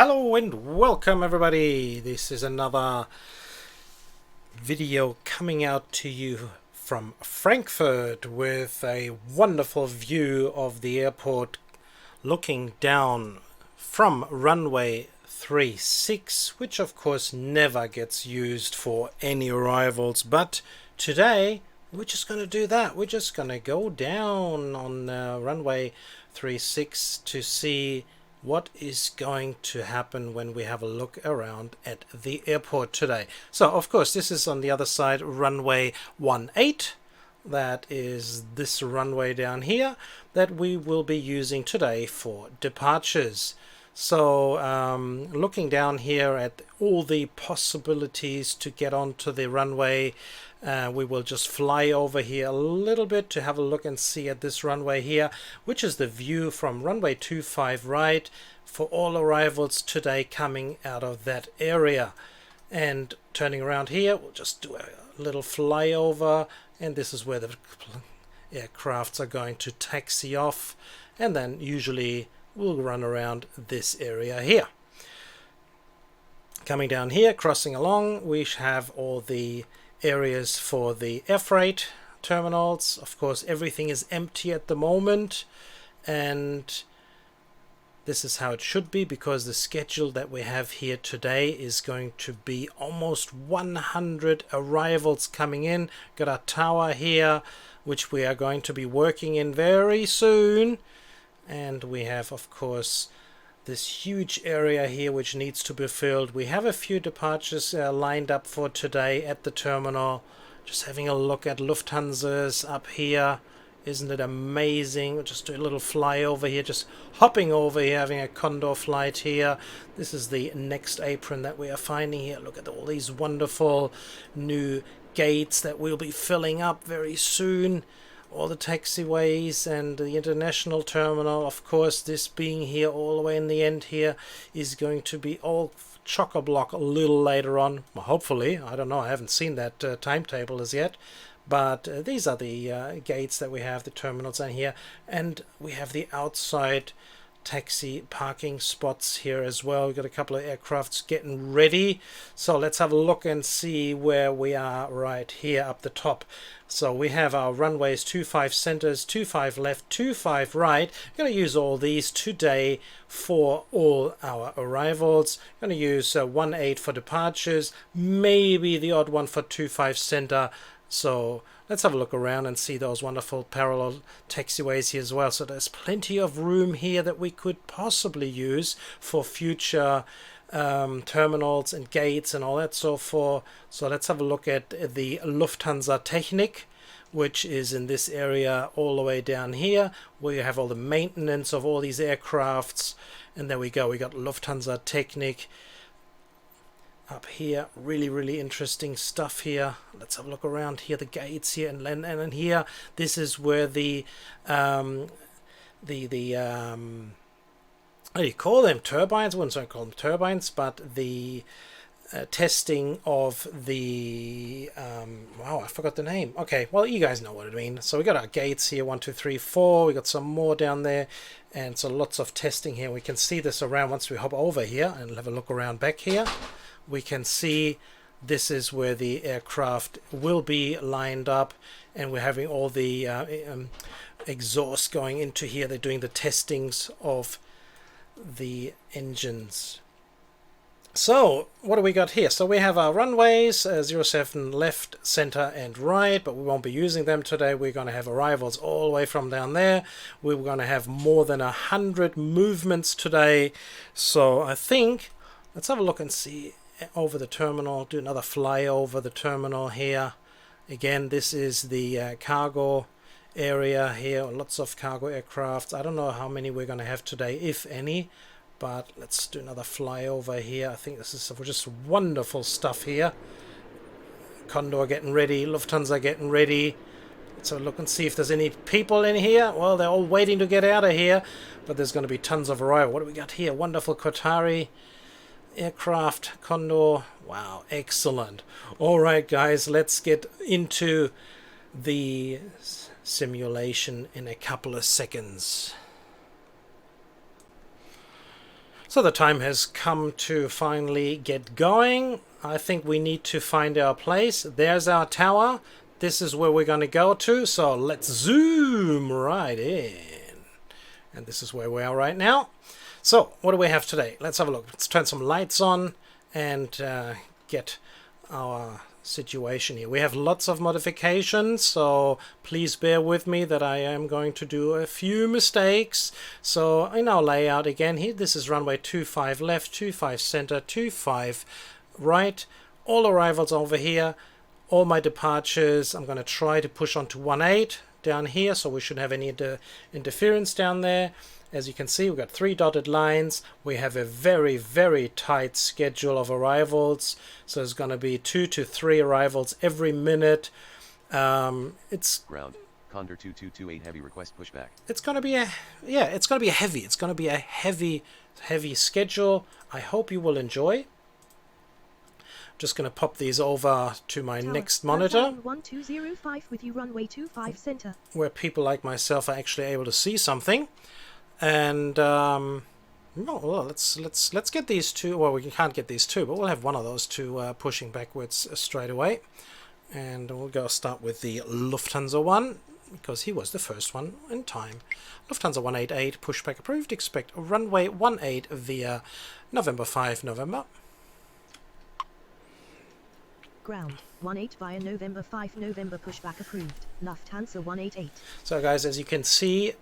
Hello and welcome everybody. This is another video coming out to you from Frankfurt with a wonderful view of the airport looking down from runway 36, which of course never gets used for any arrivals, but today we're just going to do that. We're just going to go down on runway 36 to see what is going to happen when we have a look around at the airport today. So of course this is on the other side, runway 18. That is this runway down here that we will be using today for departures. So looking down here at all the possibilities to get onto the runway, we will just fly over here a little bit to have a look and see at this runway here, which is the view from runway 25 right for all arrivals today coming out of that area. And turning around here, we'll just do a little flyover, and this is where the aircrafts are going to taxi off, and then usually we'll run around this area here. Coming down here, crossing along, we have all the areas for the air freight terminals. Of course everything is empty at the moment, and this is how it should be because the schedule that we have here today is going to be almost 100 arrivals coming in. Got our tower here which we are going to be working in very soon, and we have of course this huge area here which needs to be filled. We have a few departures lined up for today at the terminal. Just having a look at Lufthansa's up here. Isn't it amazing? We'll just do a little flyover here, just hopping over here, having a Condor flight here. This is the next apron that we are finding here. Look at all these wonderful new gates that we'll be filling up very soon. All the taxiways and the international terminal. Of course, this being here all the way in the end here is going to be all chock-a-block a little later on. Well, hopefully. I don't know. I haven't seen that timetable as yet. But these are the gates that we have, the terminals in here. And we have the outside taxi parking spots here as well. We've got a couple of aircrafts getting ready. So let's have a look and see where we are right here up the top. So we have our runways 25 centers, 25 left, 25 right. We're going to use all these today for all our arrivals. Going to use 18 for departures, maybe the odd one for 25 center. So let's have a look around and see those wonderful parallel taxiways here as well. So there's plenty of room here that we could possibly use for future terminals and gates and all that so forth. So let's have a look at the Lufthansa Technik, which is in this area all the way down here, where you have all the maintenance of all these aircrafts. And there we go, we got Lufthansa Technik up here. Really interesting stuff here. Let's have a look around here, the gates here, and here this is where the what do you call them, turbines? I wouldn't call them turbines, but the testing of the wow, I forgot the name. Okay, well, you guys know what I mean. So we got our gates here, 1 2 3 4. We got some more down there, and so lots of testing here. We can see this around once we hop over here and have a look around back here. We can see this is where the aircraft will be lined up, and we're having all the exhaust going into here. They're doing the testings of the engines. So what do we got here? So we have our runways 07 left, center and right, but we won't be using them today. We're going to have arrivals all the way from down there. We're going to have more than 100 movements today. So I think let's have a look and see over the terminal, do another fly over the terminal here. Again, this is the cargo area here, lots of cargo aircraft. I don't know how many we're going to have today, if any, but let's do another flyover here. I think this is just wonderful stuff here. Condor getting ready, Lufthansa getting ready. Let's have a look and see if there's any people in here. Well, they're all waiting to get out of here, but there's going to be tons of arrival. What do we got here? Wonderful Qatari aircraft, Condor. Wow, excellent. All right, guys, let's get into the simulation in a couple of seconds. So the time has come to finally get going. I think we need to find our place. There's our tower. This is where we're going to go to. So let's zoom right in. And this is where we are right now. So what do we have today? Let's have a look. Let's turn some lights on and get our situation here. We have lots of modifications, so please bear with me that I am going to do a few mistakes. So in our layout again here, this is runway 25 left, 25 center, 25 right, all arrivals over here, all my departures. I'm going to try to push on to 18 down here, so we shouldn't have any interference down there. As you can see, we've got 3 dotted lines. We have a very, very tight schedule of arrivals. So it's going to be 2 to 3 arrivals every minute. It's ground Condor 2228 heavy request pushback. It's going to be it's going to be a heavy. It's going to be a heavy schedule. I hope you will enjoy. Just going to pop these over to my next monitor, 1205 with you runway 25 center, where people like myself are actually able to see something. And well, let's get these two. Well, we can't get these two, but we'll have one of those two pushing backwards straight away. And we'll go start with the Lufthansa one, because he was the first one in time. Lufthansa 188, pushback approved. Expect runway 18 via November 5 November. Ground 18 via November 5 November, pushback approved. Lufthansa 188. So guys, as you can see,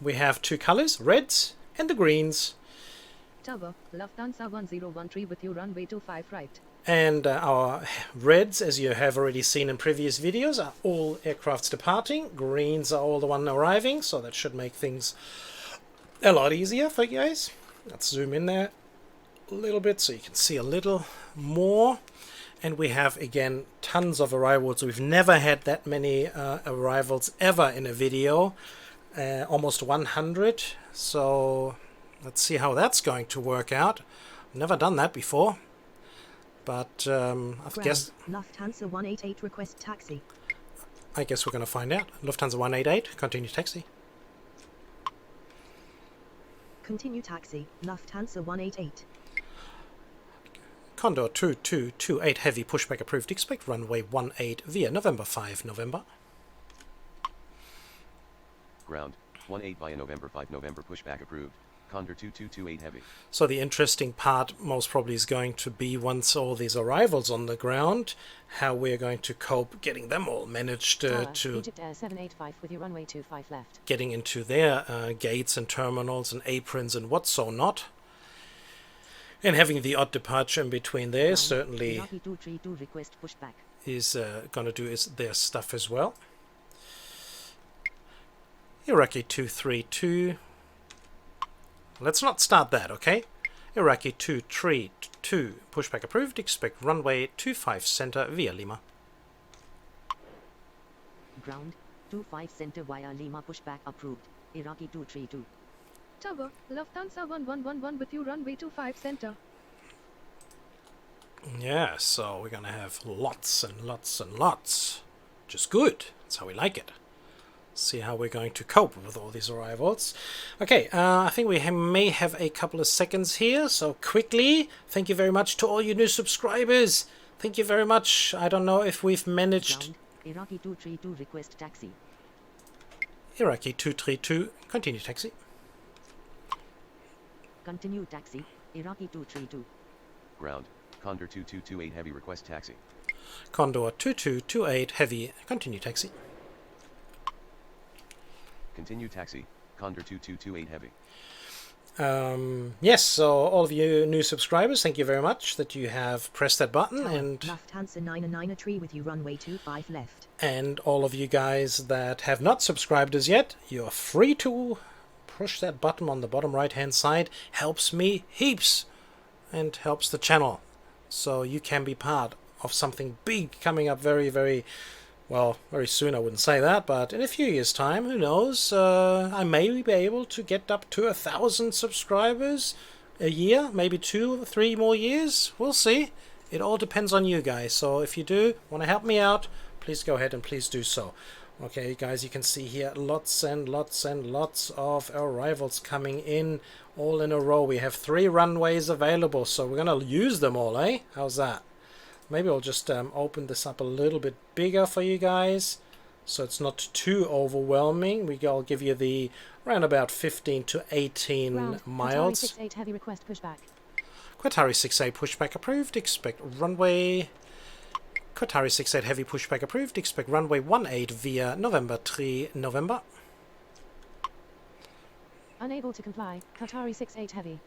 we have 2 colors, reds and the greens. Tower, Lufthansa 1013 with you runway 25 right. And our reds, as you have already seen in previous videos, are all aircrafts departing. Greens are all the one arriving, so that should make things a lot easier for you guys. Let's zoom in there a little bit so you can see a little more. And we have, again, tons of arrivals. We've never had that many arrivals ever in a video. Almost 100. So let's see how that's going to work out. Never done that before. But I guess Lufthansa 188 request taxi. I guess we're going to find out. Lufthansa 188, continue taxi. Continue taxi, Lufthansa 188. Condor 2228 heavy pushback approved. Expect runway 18 via November 5 November. Ground 18 via November 5 November, pushback approved. Condor 2228 heavy. So the interesting part most probably is going to be, once all these arrivals on the ground, how we're going to cope getting them all managed to Egypt Air 785 with you runway 25 left. getting into their gates and terminals and aprons and what so not. And having the odd departure in between there certainly Iraqi 232 request pushback. is going to do their stuff as well. Iraqi 232. Let's not start that, okay? Iraqi 232, pushback approved. Expect runway 25 center via Lima. Ground 25 center via Lima, pushback approved. Iraqi 232. Tower, Lufthansa 1111 with you runway 25 center. Yeah, so we're going to have lots and lots and lots. Which is good. That's how we like it. See how we're going to cope with all these arrivals. Okay, I think we may have a couple of seconds here, so quickly, thank you very much to all you new subscribers. Thank you very much. I don't know if we've managed... Ground, Iraqi 232 request taxi. Iraqi 232, continue taxi. Continue taxi, Iraqi 232. Ground Condor 2228 heavy request taxi. Condor 2228 heavy, continue taxi. Continue taxi, Condor 2228 heavy. Yes, so all of you new subscribers, thank you very much that you have pressed that button. Tower, And Lufthansa 993 with you runway 25 left. and all of you guys that have not subscribed as yet, you're free to push that button on the bottom right hand side. Helps me heaps and helps the channel, so you can be part of something big coming up very, very well, very soon. I wouldn't say that, but in a few years time, who knows, I may be able to get up to 1,000 subscribers a year, maybe 2 or 3 more years. We'll see. It all depends on you guys, so if you do want to help me out, please go ahead and please do so. Okay, guys, you can see here lots and lots and lots of arrivals coming in all in a row. We have 3 runways available, so we're going to use them all, eh? How's that? Maybe I'll just open this up a little bit bigger for you guys, so it's not too overwhelming. I'll give you the around about 15 to 18 Ground. miles. Qatari 68 heavy request pushback. Qatari 68 pushback approved. Expect runway. Qatari 68 heavy pushback approved. Expect runway 18 via November 3 November. Unable to comply. Qatari 68 heavy.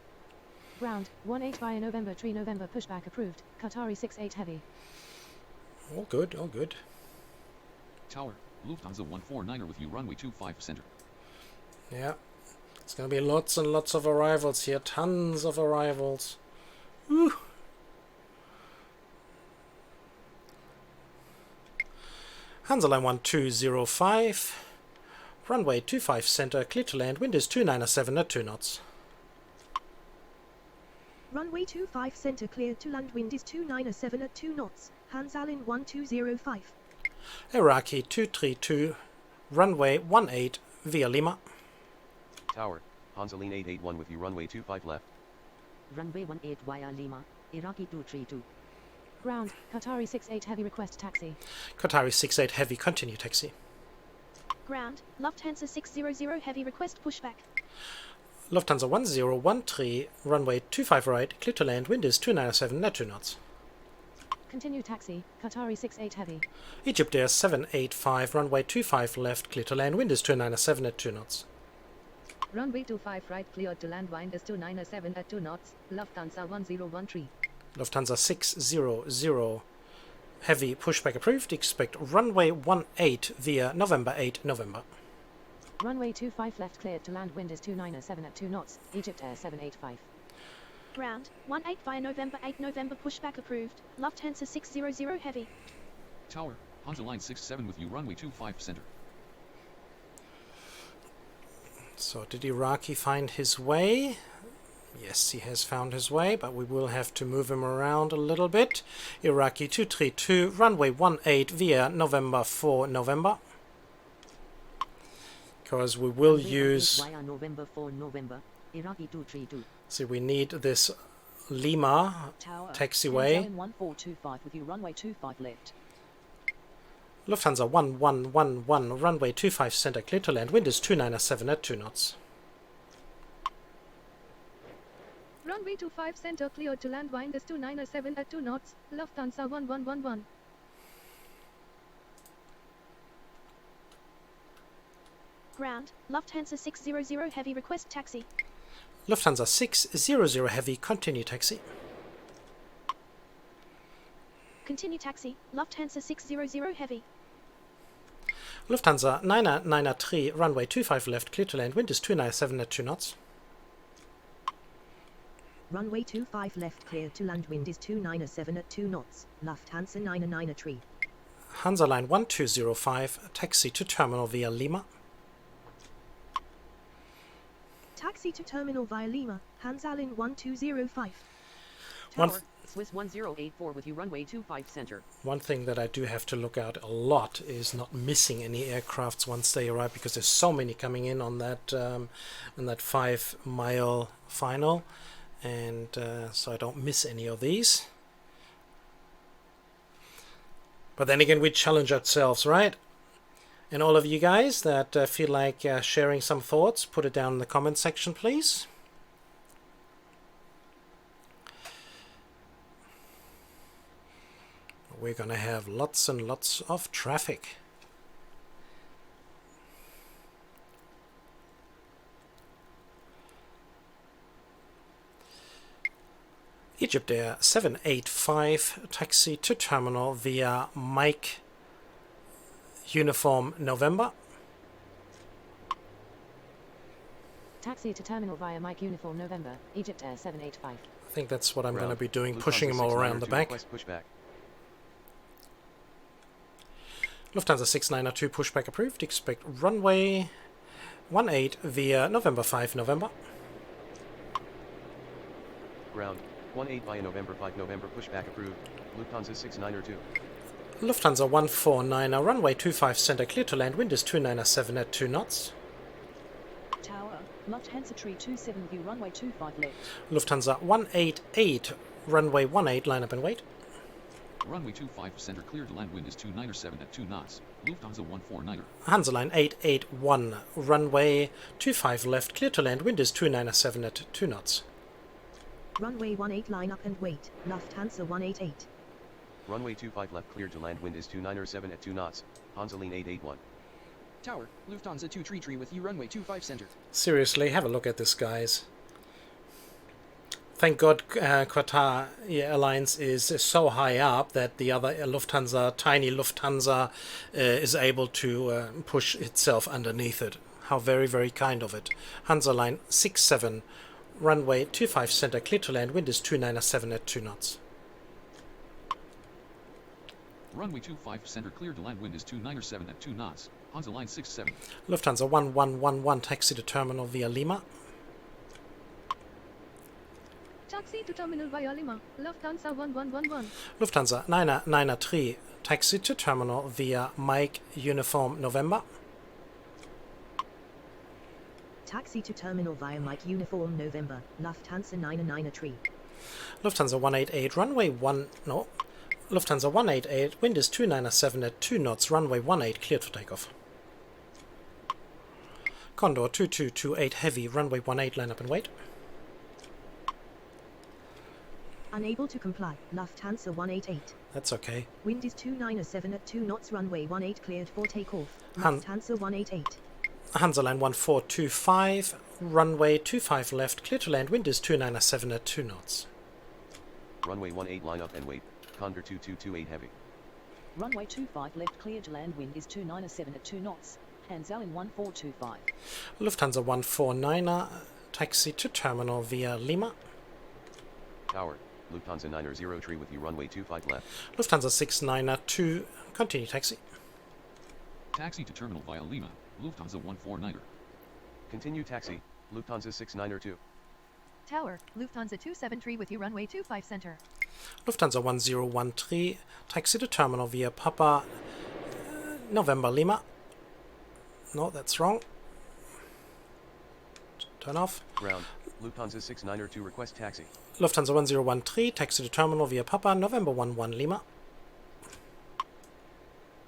Ground 18 via November 3 November pushback approved. Qatari 68 heavy. All good, all good. Tower, Lufthansa 149er with you, runway 25 center. Yeah, it's going to be lots and lots of arrivals here. Tons of arrivals. Woo. Hansaline 1205. Runway 25 center, clear to land. Wind is 297 at 2 knots. Runway 25 center clear to land. Wind is 297 at 2 knots. Hansaline 1205. Iraqi 232. Runway 18 via Lima. Tower, Hansaline 881 with you, runway 25 left. Runway 18 via Lima, Iraqi 232. Ground Qatari 68 heavy request taxi. Qatari 68 heavy, continue taxi. Ground Lufthansa 600 heavy request pushback. Lufthansa 1013, runway 25 right, clear to land, wind is 297 at 2 knots. Continue taxi. Qatari 68 heavy. Egypt Air 785, runway 25 left, clear to land, wind is 297 at 2 knots. Runway 25 right cleared to land, wind is 297 at 2 knots. Lufthansa 1013. Lufthansa 600, heavy pushback approved, expect runway 18 via November 8 November. Runway 25 left cleared to land, wind is 297 at 2 knots. Egypt Air 785. Ground 18 via November 8 November pushback approved. Lufthansa 600 heavy. Tower, Hansaline 67 with you, runway 25 center. So did Iraqi find his way? Yes, he has found his way, but we will have to move him around a little bit. Iraqi 232, runway 18 via November 4 November. Because we will Runway use... 18 via November 4 November, Iraqi 232. See, we need this Lima Tower, taxiway. Hansaline 1425 with you, runway 25 left. Lufthansa 1111, runway 25 center, clear to land, wind is 297 at 2 knots. Runway 25 center cleared to land, wind is 297 at 2 knots. Lufthansa 1111. Ground Lufthansa 600 heavy request taxi. Lufthansa 600 heavy, continue taxi. Continue taxi. Lufthansa 600 heavy. Lufthansa 993, runway 25 left, clear to land, wind is 297 at 2 knots. Runway 25 left clear to land, wind is 297 at 2 knots. Lufthansa 993. Hansaline 1205, taxi to terminal via Lima. Taxi to terminal via Lima. Hansaline 1205. One, Tower, Swiss 1084 with you, runway 25 center. one thing that I do have to look out a lot is not missing any aircrafts once they arrive, because there's so many coming in on that 5-mile final, and so I don't miss any of these. But then again, we challenge ourselves, right? And all of you guys that feel like sharing some thoughts, put it down in the comment section, please. We're going to have lots and lots of traffic. Egypt Air 785, taxi to terminal via Mike Uniform November. Taxi to terminal via Mike Uniform November. Egypt Air 785. I think that's what I'm going to Ground, be doing, Lufthansa pushing them all around the 692 back. request pushback. Lufthansa 692 pushback approved. Expect runway 18 via November 5 November. Ground, 18 via November 5 November pushback approved, Lufthansa 692. Lufthansa 149er, runway 25 center, clear to land, wind is 297 at 2 knots. Tower, Lufthansa Tree 27 with you runway 25 left. Lufthansa 188, runway 18, line up and wait. Runway 25 center clear to land, wind is 297 at 2 knots. Lufthansa 149er. Hansaline 881, runway 25 left, clear to land, wind is 297 at 2 knots. Runway 18 line up and wait. Lufthansa 188. Runway 25 left cleared to land, wind is 297 at 2 knots. Hansaline 881. Tower, Lufthansa 233 with you runway 25 center. Seriously, have a look at this, guys. Thank God Qatar Airlines is so high up that the other Lufthansa, tiny Lufthansa, is able to push itself underneath it. How very, very kind of it. Hansaline 67, runway 25 center, clear to land, wind is 297 at 2 knots. Runway 25 center clear to land, wind is 297 at 2 knots. Hansa line 67. Lufthansa 1111, taxi to terminal via Lima. Taxi to terminal via Lima. Lufthansa 1111. Lufthansa 993, taxi to terminal via Mike Uniform November. Taxi to terminal via Mike Uniform November. Lufthansa 993. Lufthansa 188, runway 1, no. Lufthansa 188, wind is 297 at 2 knots, runway 18, cleared for takeoff. Condor 2228 heavy, runway 18, line up and wait. Unable to comply. Lufthansa 188. That's okay. Wind is 297 at 2 knots, runway 18 cleared for takeoff. Han- Lufthansa 188. Hansaline 1425, runway 25 left, clear to land, wind is 297 at 2 knots. Runway 18 line up and wait. Condor 2228 heavy. Runway 25 left clear to land, wind is 297 at 2 knots. Hansaline 1425. Lufthansa 149er, taxi to terminal via Lima. Tower, Lufthansa 903 with you runway 25 left. Lufthansa 69er 2, continue taxi. Taxi to terminal via Lima. Lufthansa 149er. Continue taxi, Lufthansa 692. Tower, Lufthansa 273 with you runway 25 center. Lufthansa 1013, taxi to terminal via Papa November Lima. No, that's wrong. Turn off. Ground, Lufthansa 692 request taxi. Lufthansa 1013, taxi to terminal via Papa November 11 Lima.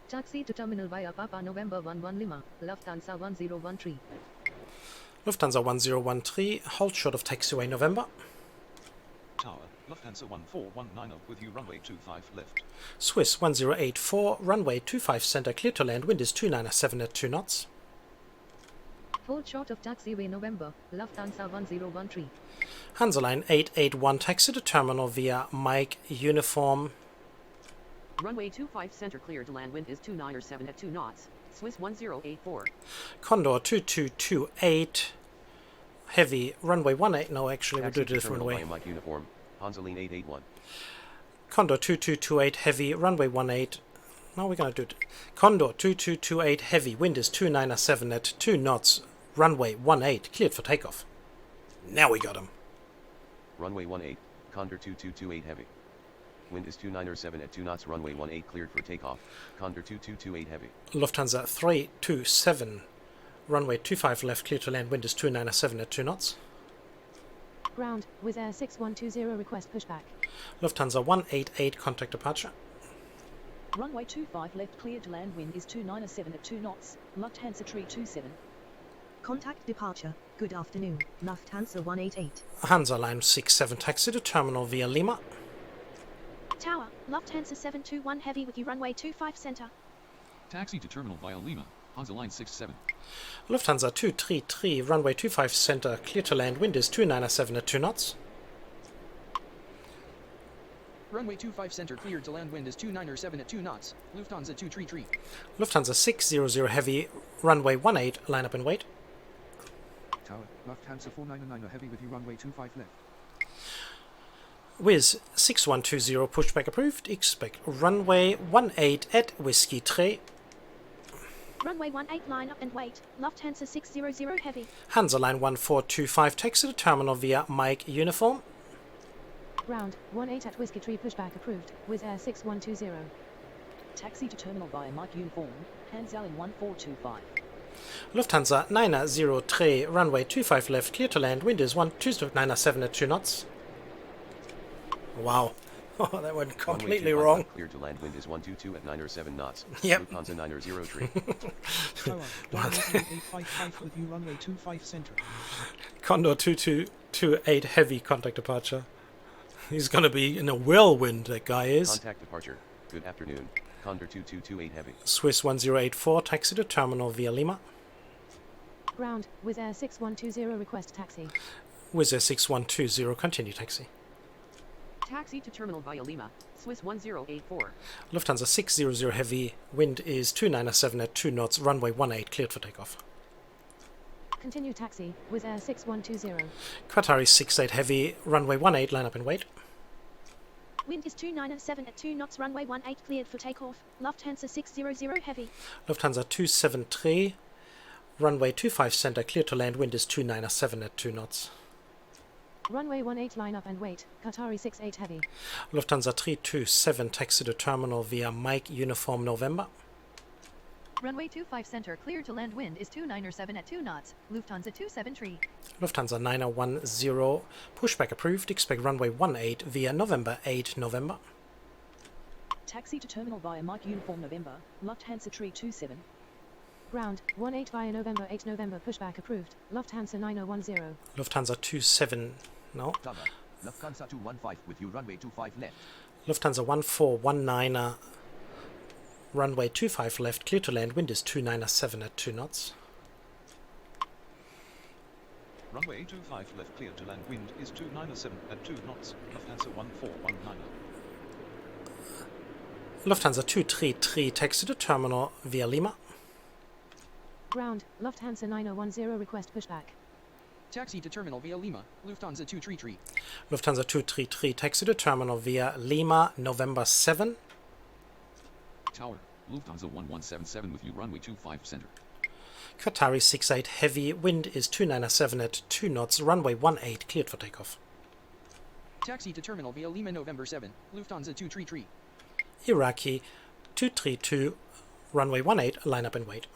Taxi to terminal via Papa November 11 Lima. Lufthansa 1013. Lufthansa 1013, hold short of taxiway November. Tower, Lufthansa 1419 with you runway 25 left. Swiss 1084, runway 25 center, clear to land, wind is 297 at 2 knots. Hold short of taxiway November. Lufthansa 1013. Hansaline 881, taxi to terminal via Mike Uniform. Runway 25 center clear to land, wind is 297 at 2 knots. Swiss 1084. Condor 2228, heavy, runway 18, no actually Taxi we do to a different terminal way. via Mike Uniform, Hansaline 881. Condor 2228 heavy, runway 18. No, we're going to do it. Condor 2228 heavy, wind is 297 at 2 knots, runway 18, cleared for takeoff. Now we got him. Runway 18, Condor 2228 heavy. Wind is 297 at 2 knots, runway 18 cleared for takeoff. Condor 2228 heavy. Lufthansa 327, runway 25 left, clear to land, wind is 297 at 2 knots. Ground, with Air 6120 request pushback. Lufthansa 188, contact departure. Runway 25 left clear to land, wind is 297 at 2 knots. Lufthansa Tree 27. Contact departure. Good afternoon. Lufthansa 188. Hansaline 67, taxi to terminal via Lima. Tower, Lufthansa 721 heavy with you runway 25 center. Taxi to terminal via Lima. Hansa line 67. Lufthansa 233, runway 25 center, clear to land, wind is 297 at 2 knots. Runway 25 center cleared to land, wind is 297 at 2 knots. Lufthansa 233. Lufthansa 600 heavy, runway 18, line up and wait. Tower, Lufthansa 499 heavy with you runway 25 left. With 6120 pushback approved, expect runway 18 at Whiskey 3. Runway 18 line up and wait. Lufthansa 600 heavy. Hansaline 1425, taxi to terminal via Mike Uniform. Ground, 18 at Whiskey Tree pushback approved, with Air 6120. Taxi to terminal via Mike Uniform, hands out in 1425. Lufthansa 903, runway 25 left, clear to land, wind is 12997 at 2 knots. Wow. Oh, that went completely runway 25 wrong. left, clear to land, wind is 122 at 907 knots. Yep. Lufthansa 903. Tower, Donald 855 with you runway 25 center. Condor 2228 heavy contact departure. He's going to be in a whirlwind, that guy is. Contact departure. Good afternoon. Condor 2228 heavy. Swiss 1084, taxi to terminal via Lima. Ground, Wizz Air 6120 request taxi. Wizz Air 6120, continue taxi. Taxi to terminal via Lima, Swiss 1084. Lufthansa 600 heavy, wind is 2997 at 2 knots, runway 18 cleared for takeoff. Continue taxi, Wizz Air 6120. Qatari 68 heavy, runway 18, line up and wait. Wind is 297 at 2 knots, runway 18 cleared for takeoff. Lufthansa 600 heavy. Lufthansa 273, runway 25 center, clear to land, wind is 297 at 2 knots. Runway 18 line up and wait, Qatari 68 heavy. Lufthansa 327, taxi to terminal via Mike Uniform November. Runway 25 center, clear to land, wind is 297 at 2 knots, Lufthansa 273. Lufthansa 910, pushback approved, expect runway 18 via November 8 November. Taxi to terminal via Mike Uniform November, Lufthansa 327. Ground, 18 via November 8 November, pushback approved, Lufthansa 9010. Lufthansa 27, no. Tower, Lufthansa 215 with you runway 25 left. Lufthansa 1419, runway 25 left, clear to land, wind is 297 at 2 knots. Runway 25 left, clear to land, wind is 297 at 2 knots. Lufthansa 1419. Lufthansa 233, taxi to terminal via Lima. Ground, Lufthansa 9010 request pushback. Taxi to terminal via Lima, Lufthansa 233. Lufthansa 233, taxi to terminal via Lima, November 7. Tower, Lufthansa 1177 with you runway 25 center. Qatari 68 heavy, wind is 297 at 2 knots, runway 18 cleared for takeoff. Taxi to terminal via Lima November 7, Lufthansa 233. Iraqi 232, runway 18, line up and wait.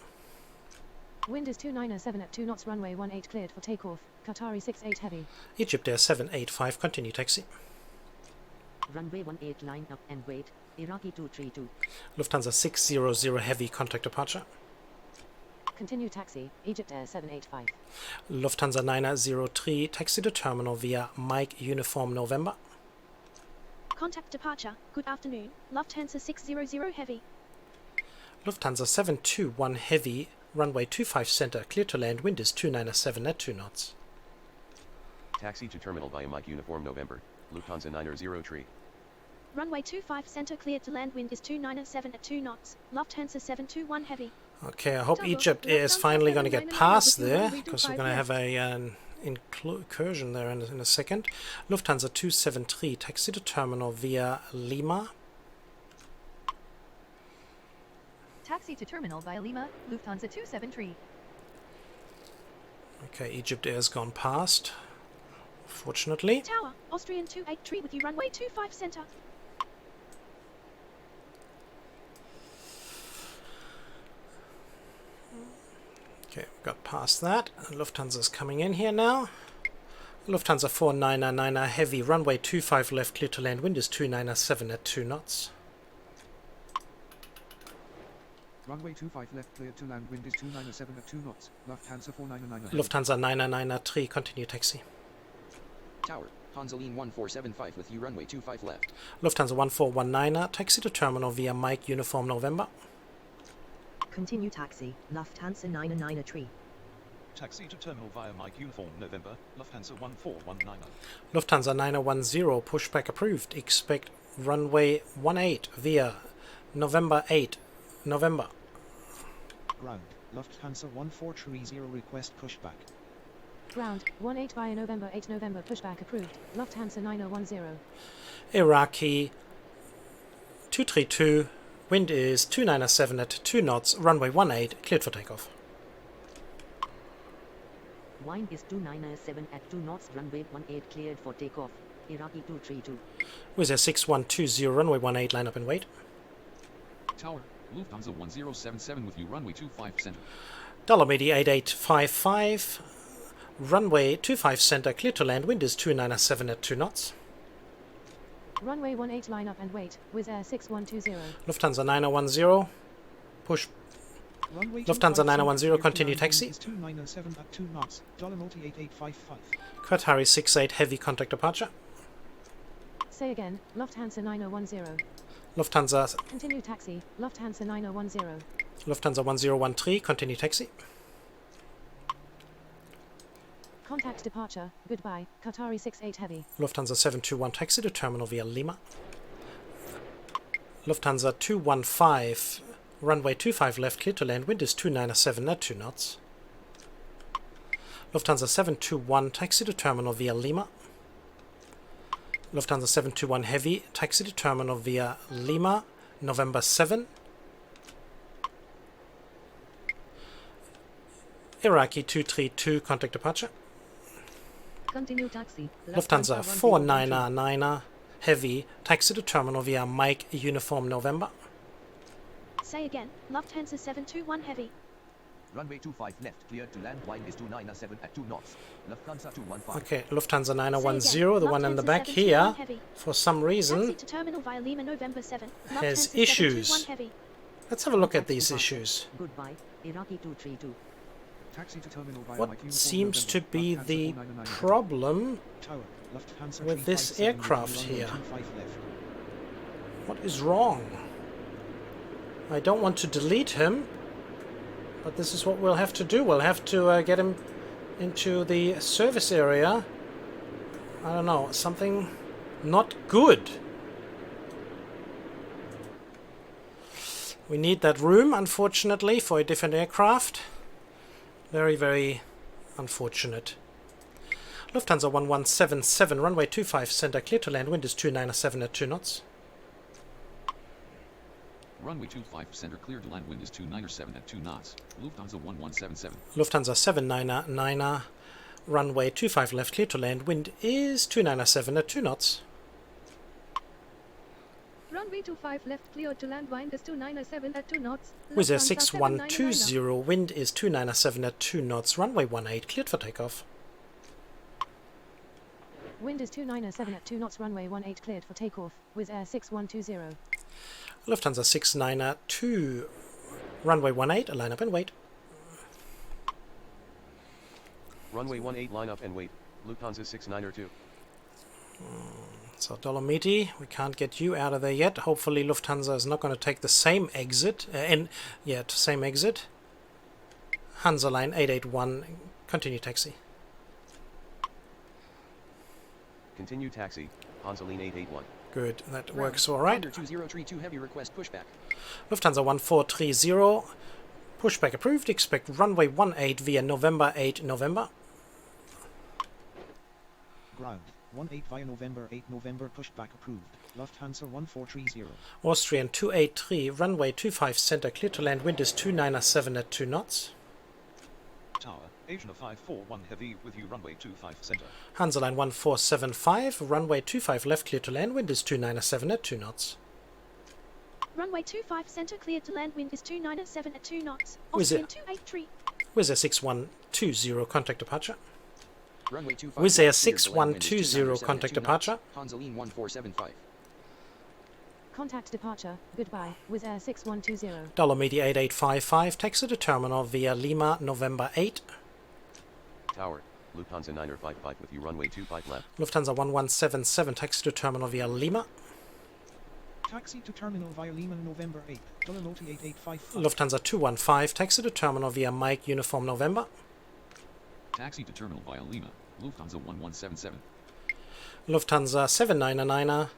Wind is 297 at 2 knots, runway 18 cleared for takeoff, Qatari 68 heavy. Egypt Air 785, continue taxi. Runway 18 line up and wait, Iraqi 232. Lufthansa 600 heavy, contact departure. Continue taxi, Egypt Air 785. Lufthansa 903, taxi to terminal via Mike Uniform November. Contact departure, good afternoon, Lufthansa 600 heavy. Lufthansa 721 heavy, runway 25 center, clear to land, wind is 297 at 2 knots. Taxi to terminal via Mike Uniform November, Lufthansa 903. Runway 25 center, cleared to land, wind is 297 at 2 knots, Lufthansa 721 heavy. Okay, I hope Egypt Air is finally going to get past there, because we're going to have an incursion there in a second. Lufthansa 273, taxi to terminal via Lima. Taxi to terminal via Lima, Lufthansa 273. Okay, Egypt Air's gone past, fortunately. Tower, Austrian 283 with you, runway 25 center. Okay, got past that. Lufthansa's coming in here now. Lufthansa 4999 heavy, runway 25 left, clear to land, wind is 297 at 2 knots. Runway 25 left, clear to land, wind is 297 at 2 knots. Lufthansa 499. Lufthansa 993, continue taxi. Tower, Hansaline 1475 with you runway 25 left. Lufthansa 1419, taxi to terminal via Mike Uniform November. Continue taxi, Lufthansa 993. Taxi to terminal via Mike Uniform November, Lufthansa 1419. Lufthansa 9010, pushback approved. Expect runway 18 via November 8, November. Ground, Lufthansa 1430 request pushback. Ground, 18 via November 8 November, pushback approved, Lufthansa 9010. Iraqi 232, wind is 297 at 2 knots, runway 18 cleared for takeoff. Wind is 297 at 2 knots, runway 18 cleared for takeoff, Iraqi 232. Wizz Air 6120, runway 18, line up and wait. Tower, Lufthansa 1077 with you, runway 25 center. Dolomiti 8855, runway 25 center, clear to land, wind is 297 at 2 knots. Runway 18 line up and wait, Wizz Air 6120. Lufthansa 9010, push. Runway Lufthansa 9010, clear to continue land, taxi. wind is 297 at 2 knots, Dolomiti 8855. Qatari 68, heavy contact departure. Say again, Lufthansa 9010. Lufthansa, Continue taxi, Lufthansa 9010. Lufthansa 1013, continue taxi. Contact departure, goodbye, Qatari 68 heavy. Lufthansa 721, taxi to terminal via Lima. Lufthansa 215, runway 25 left, clear to land, wind is 297 at 2 knots. Lufthansa 721, taxi to terminal via Lima. Lufthansa 721 heavy, taxi to terminal via Lima, November 7. Iraqi 232, contact departure. Continue taxi. Lufthansa 499 heavy, taxi to terminal via Mike Uniform November. Say again, Lufthansa 721 heavy. Runway 25 left, cleared to land, wind is 297 at 2 knots. Lufthansa 215. Okay, Lufthansa 9010, the one in the back here, for some reason, to terminal via Lima, November 7. has issues. Let's have a look at these issues. Goodbye, Iraqi 232. Taxi to terminal via What Mike Uniform seems to November, be Lufthansa the 499 problem Tower, Lufthansa with this 357 aircraft runway here? 25 left. What is wrong? I don't want to delete him, but this is what we'll have to do. We'll have to get him into the service area. I don't know, something not good. We need that room, unfortunately, for a different aircraft. Very, very unfortunate. Lufthansa 1177, runway 25 center, clear to land, wind is 297 at 2 knots. Runway 25 center, clear to land, wind is 297 at 2 knots. Lufthansa 1177. Lufthansa 799, runway 25 left, clear to land, wind is 297 at 2 knots. Runway 25 left, clear to land, wind is 297 at 2 knots. Wizz Air Lufthansa 6120, wind is 297 at 2 knots, runway 18, cleared for takeoff. Wind is 297 at 2 knots, runway 18 cleared for takeoff, Wizz Air 6120. Lufthansa 692, runway 18, line up and wait. Runway 18, line up and wait. Lufthansa 692. So Dolomiti, we can't get you out of there yet. Hopefully Lufthansa is not going to take the same exit. Same exit. Hansa line 881, continue taxi. Continue taxi, Hansa line 881. Good, that works all right. 2032 heavy request pushback. Lufthansa 1430, pushback approved. Expect runway 18 via November 8, November. Ground, 18 via November 8 November pushback approved. Lufthansa 1430. Austrian 283, runway 25 center, clear to land, wind is 297 at 2 knots. Tower, Asian 541 heavy with you, runway 25 center. Hansa line 1475, runway 25 left, clear to land, wind is 297 at 2 knots. Runway 25 center, cleared to land, wind is 297 at 2 knots. Wizz Air Austrian 283. Wizz Air 6120, contact departure. Runway 25 Wizz Air left, cleared to land, wind is 6120, 297 at contact 2 knots. departure. Hansa line 1475. Contact departure, goodbye, Wizz Air 6120. Dolomiti 8855, taxi to terminal via Lima, November 8. Tower, Lufthansa 955 with you, runway 25 left. Lufthansa 1177, taxi to terminal via Lima. Taxi to terminal via Lima November 8. Dolomiti 8855. Lufthansa 215, taxi to terminal via Mike Uniform November. Taxi to terminal via Lima, Lufthansa 1177. Lufthansa 799,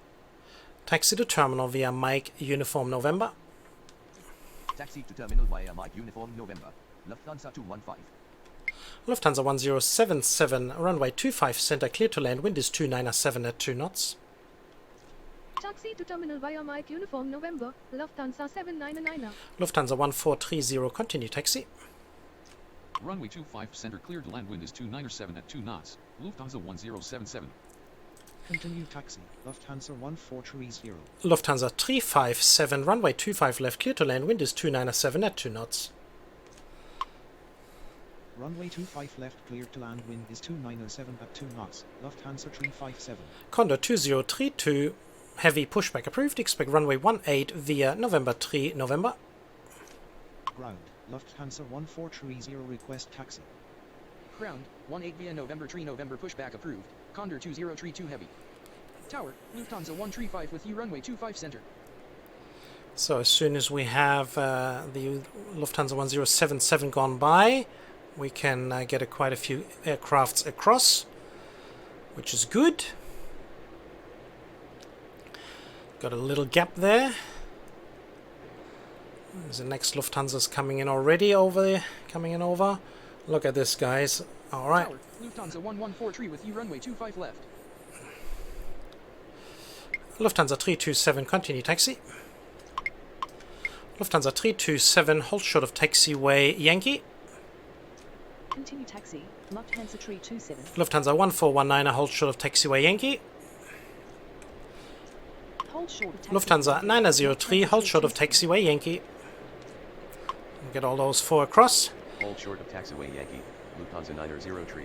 taxi to terminal via Mike Uniform November. Taxi to terminal via Mike Uniform November. Lufthansa 215. Lufthansa 1077, runway 25 center, clear to land, wind is 297 at 2 knots. Taxi to terminal via Mike Uniform November, Lufthansa 799. Lufthansa 1430, continue taxi. Runway 25 center, cleared to land, wind is 297 at 2 knots. Lufthansa 1077. Continue taxi. Lufthansa 1430. Lufthansa 357, runway 25 left, clear to land, wind is 297 at 2 knots. Runway 25 left cleared to land, wind is 297 at 2 knots. Lufthansa 357. Condor 2032, heavy pushback approved, expect runway 18 via November 3 November. Ground. Lufthansa 1430 request taxi. Ground, 18 via November 3 November pushback approved. Condor 2032 heavy. Tower, Lufthansa 135 with you runway 25 center. So as soon as we have the Lufthansa 1077 gone by, we can get quite a few aircrafts across, which is good. Got a little gap there. There's the next Lufthansa's coming in already over there, coming in over. Look at this, guys. All right. Tower, Lufthansa 1143 with you runway 25 left. Lufthansa 327, continue taxi. Lufthansa 327, hold short of taxiway Yankee. Continue taxi. Lufthansa 327. Lufthansa 1419, hold short of taxiway Yankee. Hold short of taxi. Lufthansa 903, hold short of taxiway Yankee. Get all those 4 across. Hold short of taxiway Yankee, Lufthansa 903.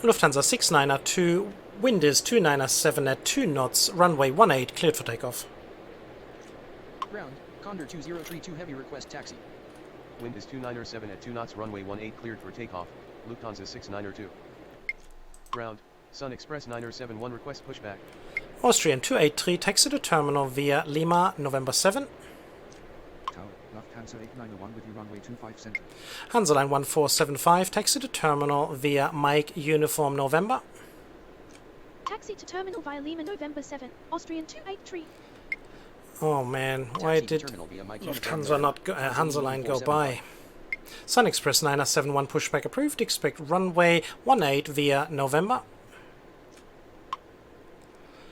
Lufthansa 692, wind is 297 at 2 knots, runway 18 cleared for takeoff. Ground, Condor 2032 heavy request taxi. Wind is 297 at 2 knots, runway 18 cleared for takeoff, Lufthansa 692. Ground, Sun Express 9071 request pushback. Austrian 283, taxi to terminal via Lima, November 7. Tower. Lufthansa 891 with you runway 25 center. Hansaline 1475, taxi to terminal via Mike Uniform November. Taxi to terminal via Lima November 7, Austrian 283. Oh man, why did Lufthansa not go, Hansaline go by? Sun Express 971 pushback approved, expect runway 18 via November.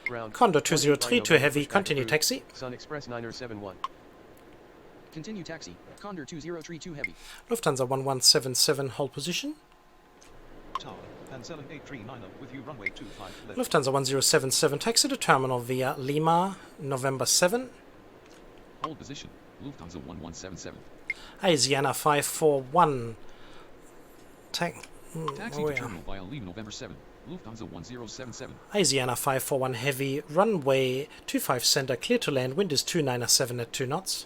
Ground, Condor 2032 heavy, continue taxi. Sun Express 9071. Continue taxi, Condor 2032 heavy. Lufthansa 1177, hold position. Tower, Hanselin 839 with you runway 25 left. Lufthansa 1077, taxi to terminal via Lima, November 7. Hold position, Lufthansa 1177. Asiana 541. Taxi to terminal via Lima November 7, Lufthansa 1077. Asiana 541 heavy, runway 25 center, clear to land, wind is 297 at 2 knots.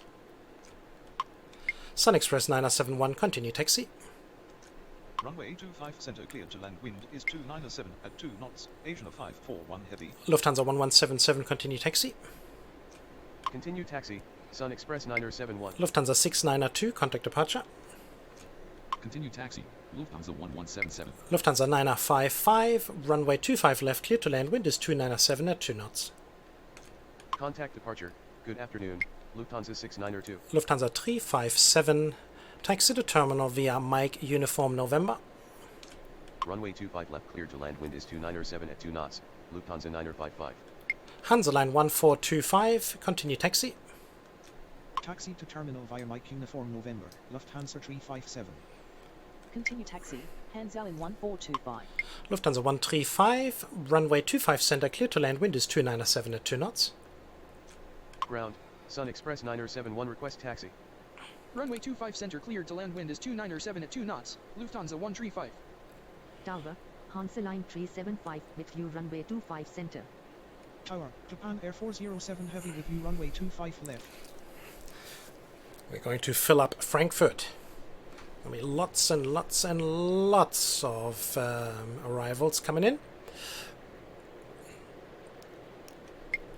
Sun Express 971, continue taxi. Runway 25 center cleared to land, wind is 297 at 2 knots, Asiana 541 heavy. Lufthansa 1177, continue taxi. Continue taxi, Sun Express 9071. Lufthansa 692, contact departure. Continue taxi, Lufthansa 1177. Lufthansa 955, runway 25 left, clear to land, wind is 297 at 2 knots. Contact departure, good afternoon, Lufthansa 692. Lufthansa 357, taxi to terminal via Mike Uniform November. Runway 25 left cleared to land, wind is 297 at 2 knots, Lufthansa 955. Hansaline 1425, continue taxi. Taxi to terminal via Mike Uniform November. Lufthansa 357. Continue taxi, Hansaline 1425. Lufthansa 135, runway 25 center, clear to land, wind is 297 at 2 knots. Ground, Sun Express 971 request taxi. Runway 25 center cleared to land, wind is 297 at 2 knots, Lufthansa 135. Tower, Hansaline 375 with you runway 25 center. Tower, Japan Air 407 heavy with you runway 25 left. We're going to fill up Frankfurt. There'll be lots and lots and lots of arrivals coming in.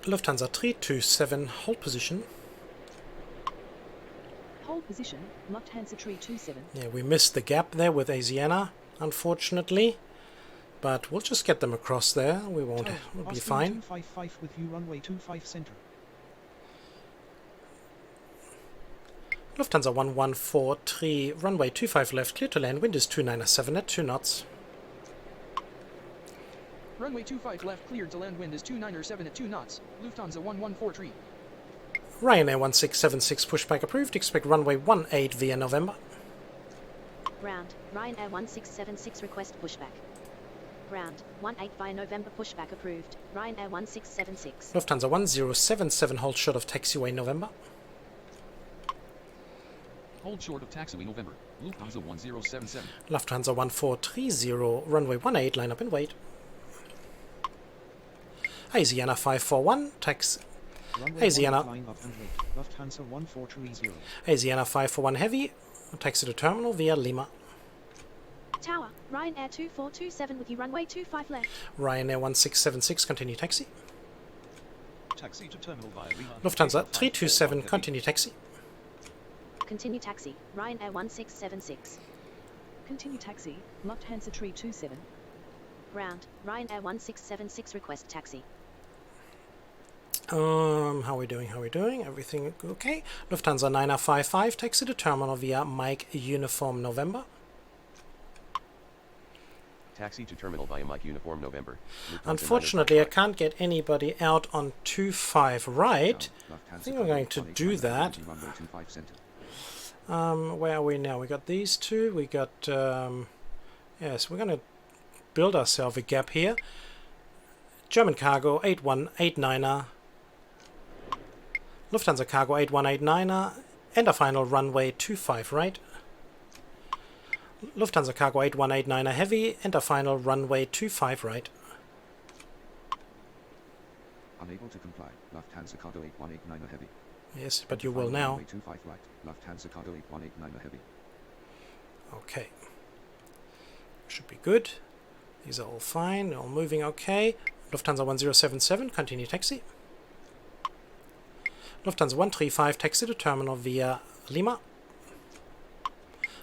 Lufthansa 327, hold position. Hold position, Lufthansa 327. Yeah, we missed the gap there with Asiana, unfortunately. But we'll just get them across there. We won't. We'll be fine. 255 with you runway 25 center. Lufthansa 1143, runway 25 left, clear to land, wind is 297 at 2 knots. Runway 25 left cleared to land, wind is 297 at 2 knots, Lufthansa 1143. Ryanair 1676 pushback approved, expect runway 18 via November. Ground, Rhein Air 1676 request pushback. Ground, 18 via November pushback approved. Rhein Air 1676. Lufthansa 1077, hold short of taxiway November. Hold short of taxiway November. Lufthansa 1077. Lufthansa 1430, runway 18, line up and wait. Asiana 541, taxi. Asiana. Lufthansa 1430. Asiana 541 heavy, taxi to terminal via Lima. Tower, Rhein Air 2427 with you runway 25 left. Ryanair 1676, continue taxi. Taxi to terminal via Lima. Lufthansa 327, continue taxi. Continue taxi, Rhein Air 1676. Continue taxi, Lufthansa 327. Ground, Rhein Air 1676 request taxi. How are we doing? Everything okay? Lufthansa 955, taxi to terminal via Mike Uniform November. Taxi to terminal via Mike Uniform November. Lufthansa Unfortunately, I can't get anybody out on 25 right. I think I'm going to do that. Where are we now? We got these two. We got yes, we're going to build ourselves a gap here. German cargo 8189er. Lufthansa cargo 8189er. And a final runway 25 right. Lufthansa cargo 8189er heavy and a final runway 25 right. Unable to comply. Lufthansa cargo 8189er heavy. Yes, but you will now. Runway 25 right. Lufthansa cargo 8189er heavy. Okay. Should be good. These are all fine, all moving okay. Lufthansa 1077, continue taxi. Lufthansa 135, taxi to terminal via Lima.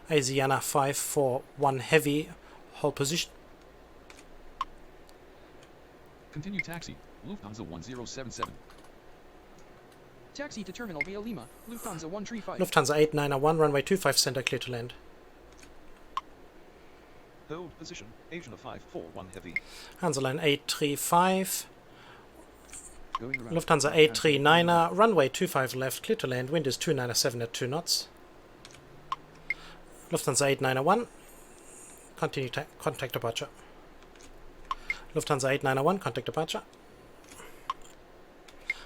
Asiana 541 heavy, hold position. Continue taxi, Lufthansa 1077. Taxi to terminal via Lima, Lufthansa 135. Lufthansa 8901, runway 25 center, clear to land. Hold position, Asiana 541 heavy. Hansaline 835. Lufthansa 839er, runway 25 left, clear to land, wind is 297 at 2 knots. Lufthansa 8901, continue contact departure. Lufthansa 8901, contact departure.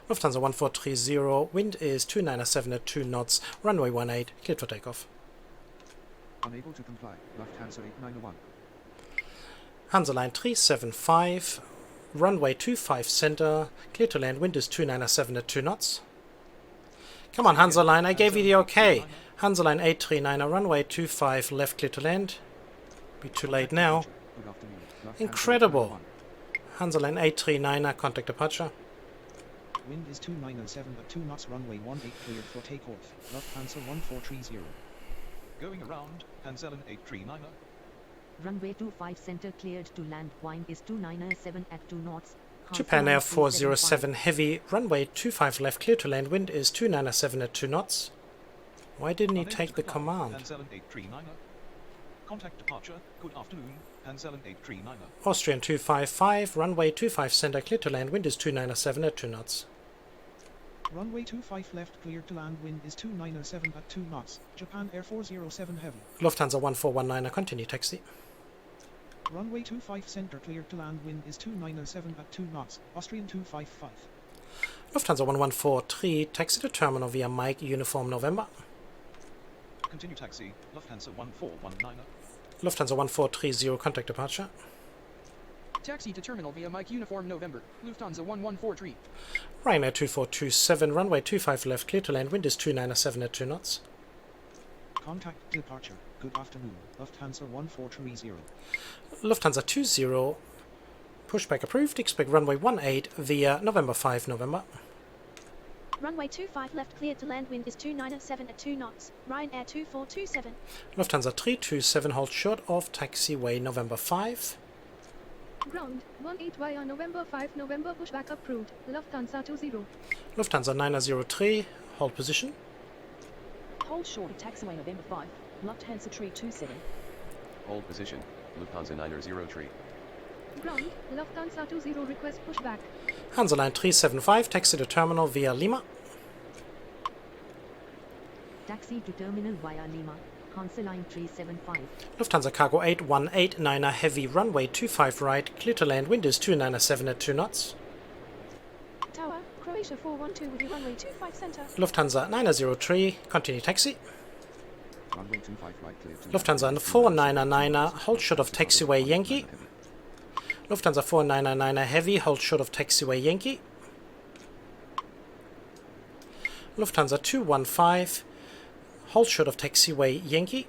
Lufthansa 1430, wind is 297 at 2 knots, runway 18, cleared for takeoff. Unable to comply, Lufthansa 891. Hansaline 375, runway 25 center, clear to land, wind is 297 at 2 knots. Come on, Hansaline, I gave you the okay. Hansaline 839, runway 25 left, clear to land. Be too late now. Incredible. Hansaline 839, contact departure. Wind is 2907 at 2 knots, runway 18 cleared for takeoff. Lufthansa 1430. Going around, Hansaline 839er. Runway 25 center cleared to land, wind is 297 at 2 knots. Japan Air 407 heavy, runway 25 left, clear to land, wind is 297 at 2 knots. Why didn't he take the command? Hansaline 839er. Contact departure, good afternoon, Hansaline 839er. Austrian 255, runway 25 center, clear to land, wind is 297 at 2 knots. Runway 25 left cleared to land, wind is 297 at 2 knots. Japan Air 407 heavy. Lufthansa 1419, continue taxi. Runway 25 center cleared to land, wind is 297 at 2 knots. Austrian 255. Lufthansa 1143, taxi to terminal via Mike Uniform November. Continue taxi, Lufthansa 1419er. Lufthansa 1430, contact departure. Taxi to terminal via Mike Uniform November, Lufthansa 1143. Ryanair 2427, runway 25 left, clear to land, wind is 297 at 2 knots. Contact departure, good afternoon, Lufthansa 1430. Lufthansa 20, pushback approved, expect runway 18 via November 5 November. Runway 25 left cleared to land, wind is 297 at 2 knots. Rhein Air 2427. Lufthansa 327, hold short of taxiway November 5. Ground, 18 via November 5 November pushback approved. Lufthansa 20. Lufthansa 903, hold position. Hold short of taxiway November 5, Lufthansa 327. Hold position, Lufthansa 903. Ground, Lufthansa 20 request pushback. Hansaline 375, taxi to terminal via Lima. Taxi to terminal via Lima. Hansa Line 375. Lufthansa Cargo 8189er Heavy, runway 25 right, clear to land, wind is 297 at 2 knots. Tower, Croatia 412 with you runway 25 center. Lufthansa 903, continue taxi. Runway 25 right clear to Lufthansa 4999er, hold short of taxiway Yankee. Lufthansa 4999er Heavy, hold short of taxiway Yankee. Lufthansa 215, hold short of taxiway Yankee.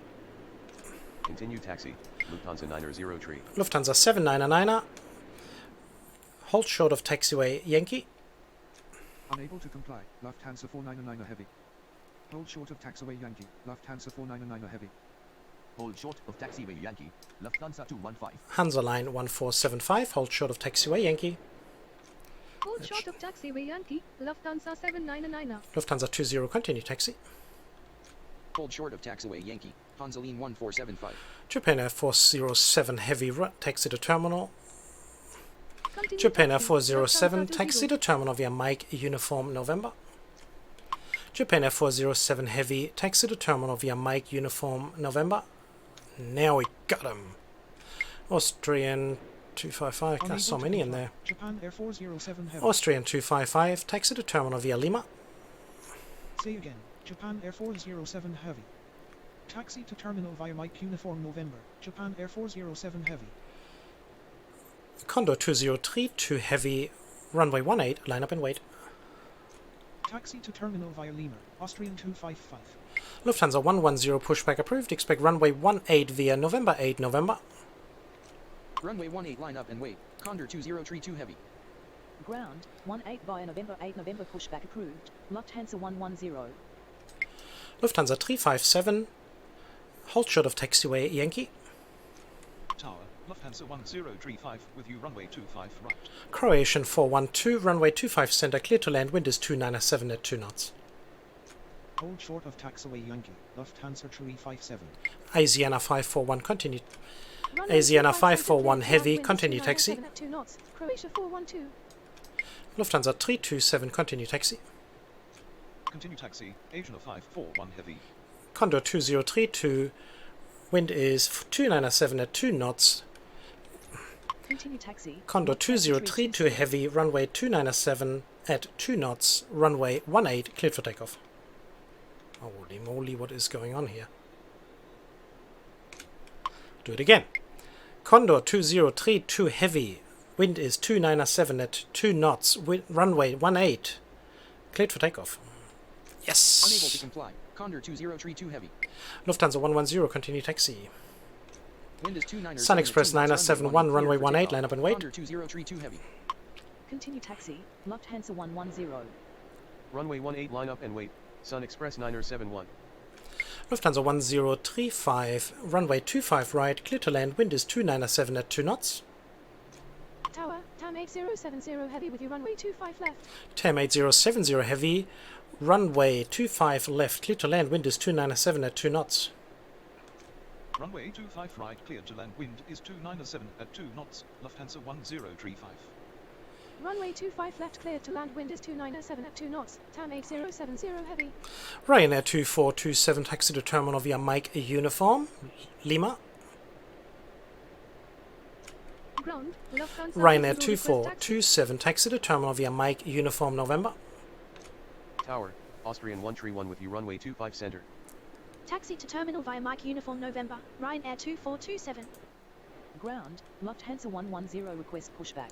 Continue taxi, Lufthansa 903. Lufthansa 799er, hold short of taxiway Yankee. Unable to comply. Lufthansa 499er Heavy. Hold short of taxiway Yankee. Lufthansa 499er Heavy. Hold short of taxiway Yankee. Lufthansa 215. Hansa Line 1475, hold short of taxiway Yankee. Hold short of taxiway Yankee, Lufthansa 799er. Lufthansa 20, continue taxi. Hold short of taxiway Yankee, Hansaline 1475. Japan Air 407 Heavy, taxi to terminal. Continue Japan Air taxi, 407, Lufthansa taxi 20. to terminal via Mike Uniform November. Japan Air 407 Heavy, taxi to terminal via Mike Uniform November. Now we got him. Austrian 255, Unable there's so to many in comply. there. Japan Air 407 Heavy. Austrian 255, taxi to terminal via Lima. Say again. Japan Air 407 Heavy. Taxi to terminal via Mike Uniform November. Japan Air 407 Heavy. Condor 2032 Heavy, runway 18, line up and wait. Taxi to terminal via Lima. Austrian 255. Lufthansa 110 pushback approved, expect runway 18 via November 8 November. Runway 18 line up and wait. Condor 2032 heavy. Ground, 18 via November 8 November pushback approved. Lufthansa 110. Lufthansa 357, hold short of taxiway Yankee. Tower, Lufthansa 1035 with you runway 25 right. Croatian 412, runway 25 center, clear to land, wind is 297 at 2 knots. Hold short of taxiway Yankee. Lufthansa 357. Asiana 541, continue. Runway Asiana 25 541 center, Heavy, clear to land, continue wind taxi. 297 at 2 knots. Croatia 412. Lufthansa 327, continue taxi. Continue taxi, Asiana 541 heavy. Condor 2032, wind is 297 at 2 knots. Continue taxi. Condor 2032 Heavy, runway 297 at 2 knots, runway 18, cleared for takeoff. Holy moly, what is going on here? Do it again. Condor 2032 Heavy, wind is 297 at 2 knots, runway 18, cleared for takeoff. Yes! Unable to comply. Condor 2032 heavy. Lufthansa 110, continue taxi. Wind is 297. Sun Express 971, runway 18, line up and wait. Condor 2032 heavy. Continue taxi. Lufthansa 110. Runway 18 line up and wait. Sun Express 971. Lufthansa 1035, runway 25 right, clear to land, wind is 297 at 2 knots. Tower, TAM 8070 heavy with you runway 25 left. TAM 8070 Heavy, runway 25 left, clear to land, wind is 297 at 2 knots. Runway 25 right cleared to land, wind is 297 at 2 knots, Lufthansa 1035. Runway 25 left cleared to land, wind is 297 at 2 knots. TAM 8070 heavy. Ryanair 2427, taxi to terminal via Mike Uniform, Lima. Ground, Lufthansa Ryanair 20 request taxi. 2427, taxi to terminal via Mike Uniform November. Tower, Austrian 131 with you runway 25 center. Taxi to terminal via Mike Uniform November. Ryanair 2427. Ground, Lufthansa 110 request pushback.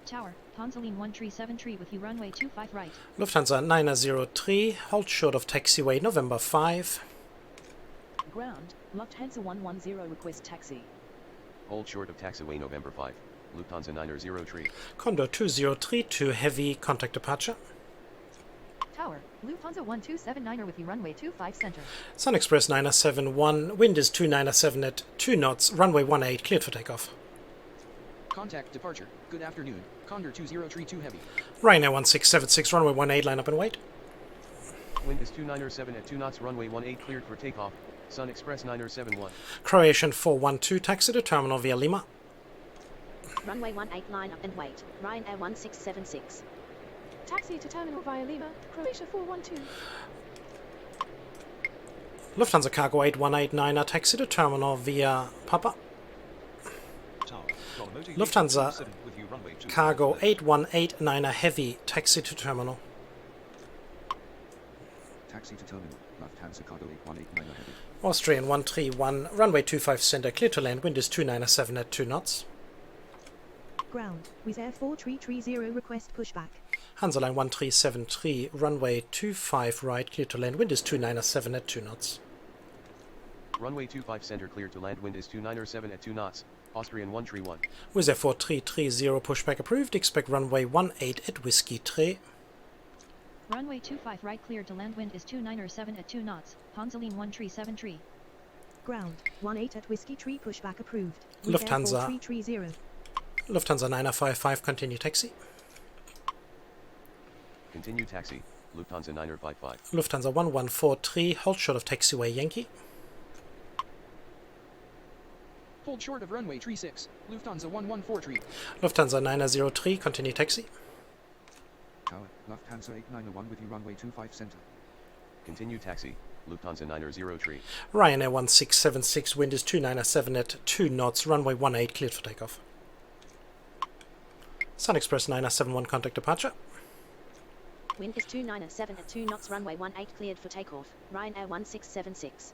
Tower, Hansaline 1373 with you runway 25 right. Lufthansa 903, hold short of taxiway November 5. Ground, Lufthansa 110 request taxi. Hold short of taxiway November 5. Lufthansa 903. Condor 2032 Heavy, contact departure. Tower, Lufthansa 1279 with you runway 25 center. Sun Express 971, wind is 297 at 2 knots, runway 18, cleared for takeoff. Contact departure. Good afternoon. Condor 2032 heavy. Ryanair 1676, runway 18, line up and wait. Wind is 297 at 2 knots, runway 18 cleared for takeoff. Sun Express 971. Croatian 412, taxi to terminal via Lima. Runway 18 line up and wait. Ryanair 1676. Taxi to terminal via Lima. Croatia 412. Lufthansa Cargo 8189er, taxi to terminal via Papa. Lufthansa Cargo 8189er Heavy, taxi to terminal. Taxi to terminal, Lufthansa Cargo 8189 Heavy. Austrian 131, runway 25 center, clear to land, wind is 297 at 2 knots. Ground, Wizz Air 4330 request pushback. Hansa Line 1373, runway 25 right, clear to land, wind is 297 at 2 knots. Runway 25 center cleared to land, wind is 297 at 2 knots. Austrian 131. Wizz Air 4330, pushback approved, expect runway 18 at Whiskey 3. Runway 25 right cleared to land, wind is 297 at 2 knots. Hansaline 1373. Ground, 18 at Whiskey 3 pushback approved. Lufthansa. 4330. Lufthansa 955, continue taxi. Continue taxi, Lufthansa 955. Lufthansa 1143, hold short of taxiway Yankee. Hold short of runway 36, Lufthansa 1143. Lufthansa 903, continue taxi. Tower, Lufthansa 8901 with you runway 25 center. Continue taxi, Lufthansa 903. Ryanair 1676, wind is 297 at 2 knots, runway 18 cleared for takeoff. Sun Express 971, contact departure. Wind is 297 at 2 knots, runway 18 cleared for takeoff. Ryanair 1676.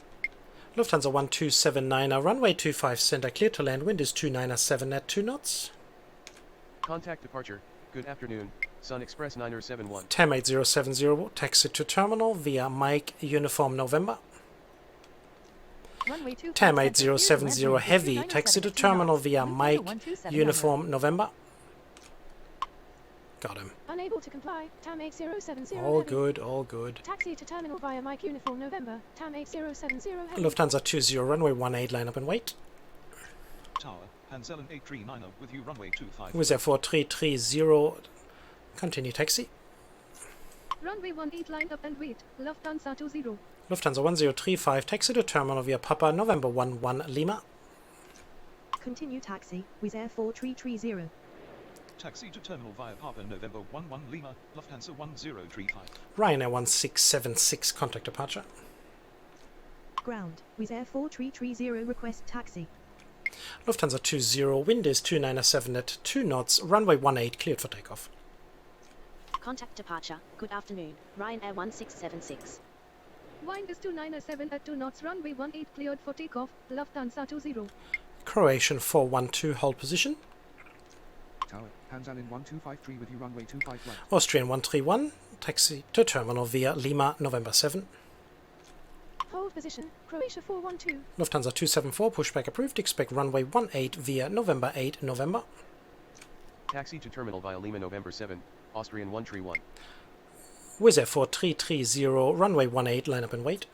Lufthansa 1279, runway 25 center, clear to land, wind is 297 at 2 knots. Contact departure, good afternoon, Sun Express 971. TAM 8070, taxi to terminal via Mike Uniform November. Runway 25 TAM center, 8070 clear to land, Heavy, wind is taxi to 297 at 2 terminal knots. via Lufthansa Mike 1279. Uniform November. Got him. Unable to comply. TAM 8070 All heavy. good, all good. Taxi to terminal via Mike Uniform November. TAM 8070 heavy. Lufthansa 20, runway 18, line up and wait. Tower, Hanselin 839 with you runway 25. Wizz Air 4330, continue taxi. Runway 18 line up and wait. Lufthansa 20. Lufthansa 1035, taxi to terminal via Papa November 11 Lima. Continue taxi, Wizz Air 4330. Taxi to terminal via Papa November 11 Lima, Lufthansa 1035. Ryanair 1676, contact departure. Ground, Wizz Air 4330 request taxi. Lufthansa 20, wind is 297 at 2 knots, runway 18 cleared for takeoff. Contact departure, good afternoon, Ryanair 1676. Wind is 297 at 2 knots, runway 18 cleared for takeoff. Lufthansa 20. Croatian 412, hold position. Tower, Hansalin 1253 with you runway 25 right. Austrian 131, taxi to terminal via Lima November 7. Hold position, Croatia 412. Lufthansa 274, pushback approved, expect runway 18 via November 8 November. Taxi to terminal via Lima November 7, Austrian 131. Wizz Air 4330, runway 18, line up and wait.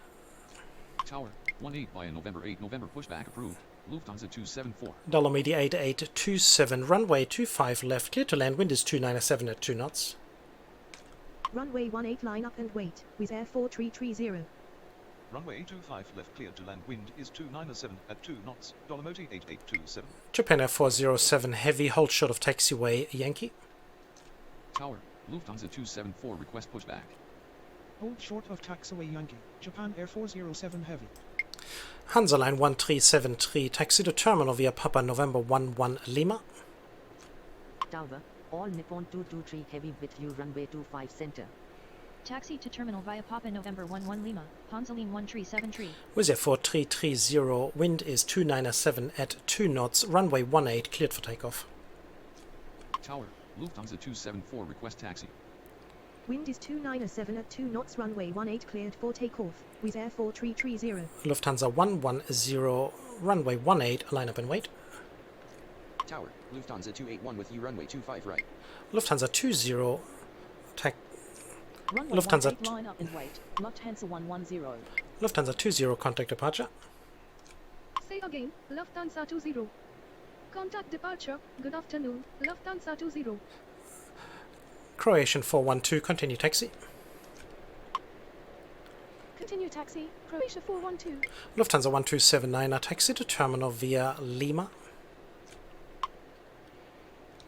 Tower, 18 via November 8 November pushback approved. Lufthansa 274. Dolomiti 8827, runway 25 left, clear to land, wind is 297 at 2 knots. Runway 18 line up and wait, Wizz Air 4330. Runway 25 left cleared to land, wind is 297 at 2 knots, Dolomiti 8827. Japan Air 407, heavy, hold short of taxiway Yankee. Tower, Lufthansa 274 request pushback. Hold short of taxiway Yankee, Japan Air 407 Heavy. Hansa Line 1373, taxi to terminal via Papa November 11 Lima. Tower, all Nippon 223 Heavy with you runway 25 center. Taxi to terminal via Papa November 11 Lima. Hansaline 1373. Wizz Air 4330, wind is 297 at 2 knots, runway 18 cleared for takeoff. Tower, Lufthansa 274 request taxi. Wind is 297 at 2 knots, runway 18 cleared for takeoff, Wizz Air 4330. Lufthansa 110, runway 18, line up and wait. Tower, Lufthansa 281 with you runway 25 right. Lufthansa 20, Runway Lufthansa 18 line up and wait, Lufthansa 110. Lufthansa 20, contact departure. Say again, Lufthansa 20. Contact departure, good afternoon, Lufthansa 20. Croatian 412, continue taxi. Continue taxi, Croatia 412. Lufthansa 1279, taxi to terminal via Lima.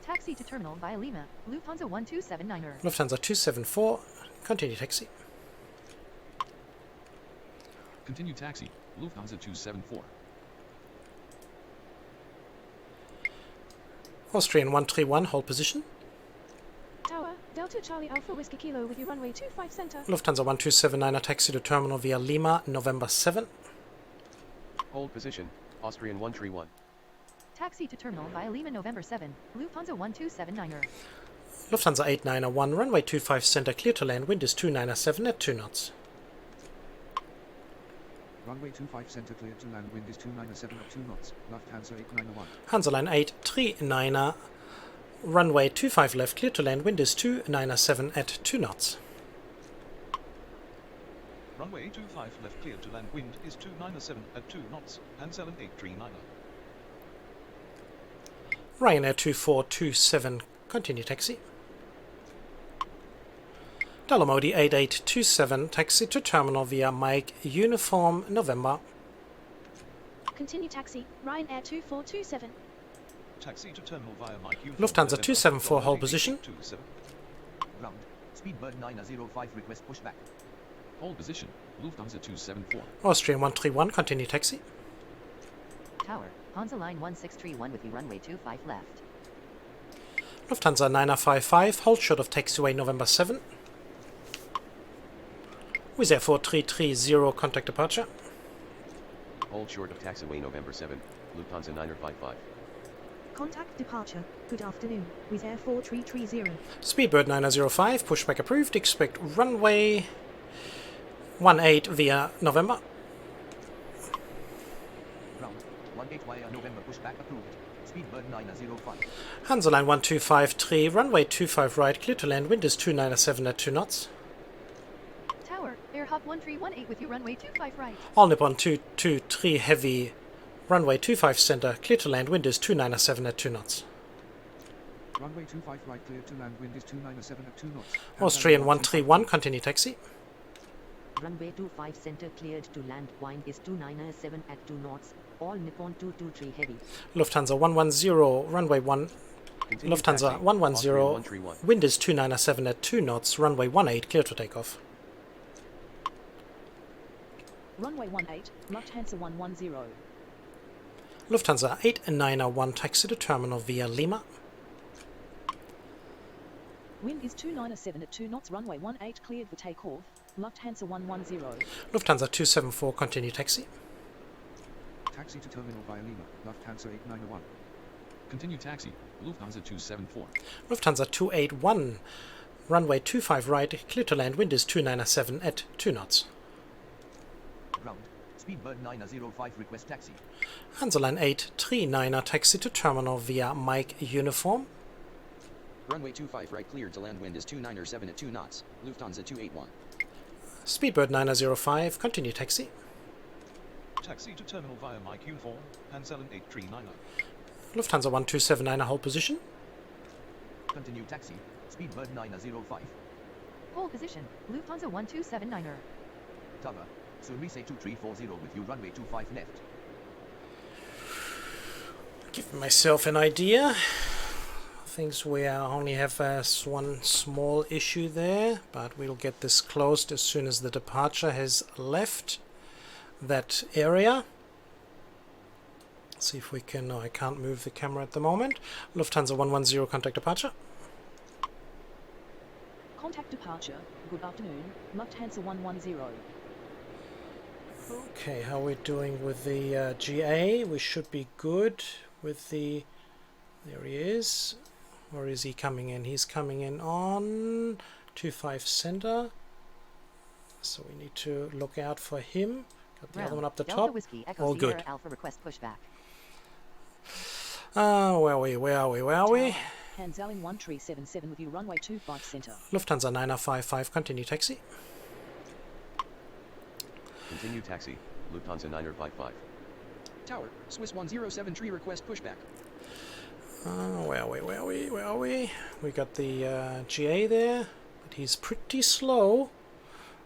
Taxi to terminal via Lima. Lufthansa 1279er. Lufthansa 274, continue taxi. Continue taxi, Lufthansa 274. Austrian 131, hold position. Tower, Delta Charlie Alpha Whiskey Kilo with you runway 25 center. Lufthansa 1279, taxi to terminal via Lima, November 7. Hold position, Austrian 131. Taxi to terminal via Lima November 7, Lufthansa 1279er. Lufthansa 8901, runway 25 center, clear to land, wind is 297 at 2 knots. Runway 25 center cleared to land, wind is 297 at 2 knots, Lufthansa 8901. Hansaline 839er, runway 25 left, clear to land, wind is 297 at 2 knots. Runway 25 left cleared to land, wind is 297 at 2 knots, Hansaline 839er. Ryanair 2427, continue taxi. Delamodi 8827, taxi to terminal via Mike Uniform November. Continue taxi, Ryanair 2427. Taxi to terminal via Mike Uniform Lufthansa November, 274, hold position. 27. Ground. Speedbird 905 request pushback. Hold position, Lufthansa 274. Austrian 131, continue taxi. Tower, Hansa Line 1631 with you runway 25 left. Lufthansa 955, hold short of taxiway November 7. Wizz Air 4330, contact departure. Hold short of taxiway November 7, Lufthansa 955. Contact departure. Good afternoon, Wizz Air 4330. Speedbird 905, pushback approved, expect runway 18 via November. Ground. 18 via November pushback approved. Speedbird 905. Hansaline 1253, runway 25 right, clear to land, wind is 297 at 2 knots. Tower, Air Hub 1318 with you runway 25 right. All Nippon 223 heavy, runway 25 center, clear to land, wind is 297 at 2 knots. Runway 25 right cleared to land, wind is 297 at 2 knots. Austrian 131, continue taxi. Runway 25 center cleared to land, wind is 297 at 2 knots. All Nippon 223 heavy. Lufthansa 110, runway 1. Continue Lufthansa taxi, 110, Austrian 131. wind is 297 at 2 knots, runway 18, clear to take off. Runway 18, Lufthansa 110. Lufthansa 8901, taxi to terminal via Lima. Wind is 297 at 2 knots, runway 18 cleared for takeoff, Lufthansa 110. Lufthansa 274, continue taxi. Taxi to terminal via Lima, Lufthansa 8901. Continue taxi, Lufthansa 274. Lufthansa 281, runway 25 right, clear to land, wind is 297 at 2 knots. Ground. Speedbird 905 request taxi. Hansaline 839, taxi to terminal via Mike Uniform. Runway 25 right cleared to land, wind is 297 at 2 knots, Lufthansa 281. Speedbird 905, continue taxi. Taxi to terminal via Mike Uniform, Hansaline 839er. Lufthansa 1279, hold position. Continue taxi. Speedbird 905. Hold position, Lufthansa 1279er. Tower. Service 2340 with you runway 25 left. Give myself an idea. Things we only have one small issue there, but we'll get this closed as soon as the departure has left that area. See if we can. No, I can't move the camera at the moment. Lufthansa 110, contact departure. Contact departure. Good afternoon, Lufthansa 110. Okay, how are we doing with the GA? We should be good with the. There he is. Where is he coming in? He's coming in on 25 center. So we need to look out for him. Got the other one up the Delta top. Whiskey, Echo All Sierra good. Alpha request pushback. Where are we? Hansaline 1377 with you runway 25 center. Lufthansa 9055, continue taxi. Continue taxi, Lufthansa 955. Tower, Swiss 1073 request pushback. Where are we? We got the GA there, but he's pretty slow.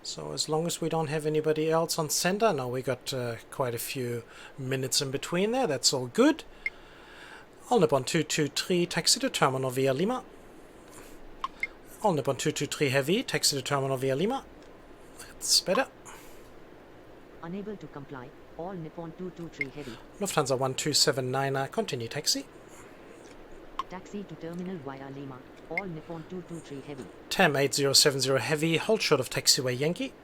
So as long as we don't have anybody else on center, no, we got quite a few minutes in between there. That's all good. All Nippon 223, taxi to terminal via Lima. All Nippon 223 heavy, taxi to terminal via Lima. That's better. Unable to comply. All Nippon 223 Heavy. Lufthansa 1279er, continue taxi. Taxi to terminal via Lima. All Nippon 223 Heavy. TAM 8070 Heavy, hold short of taxiway Yankee.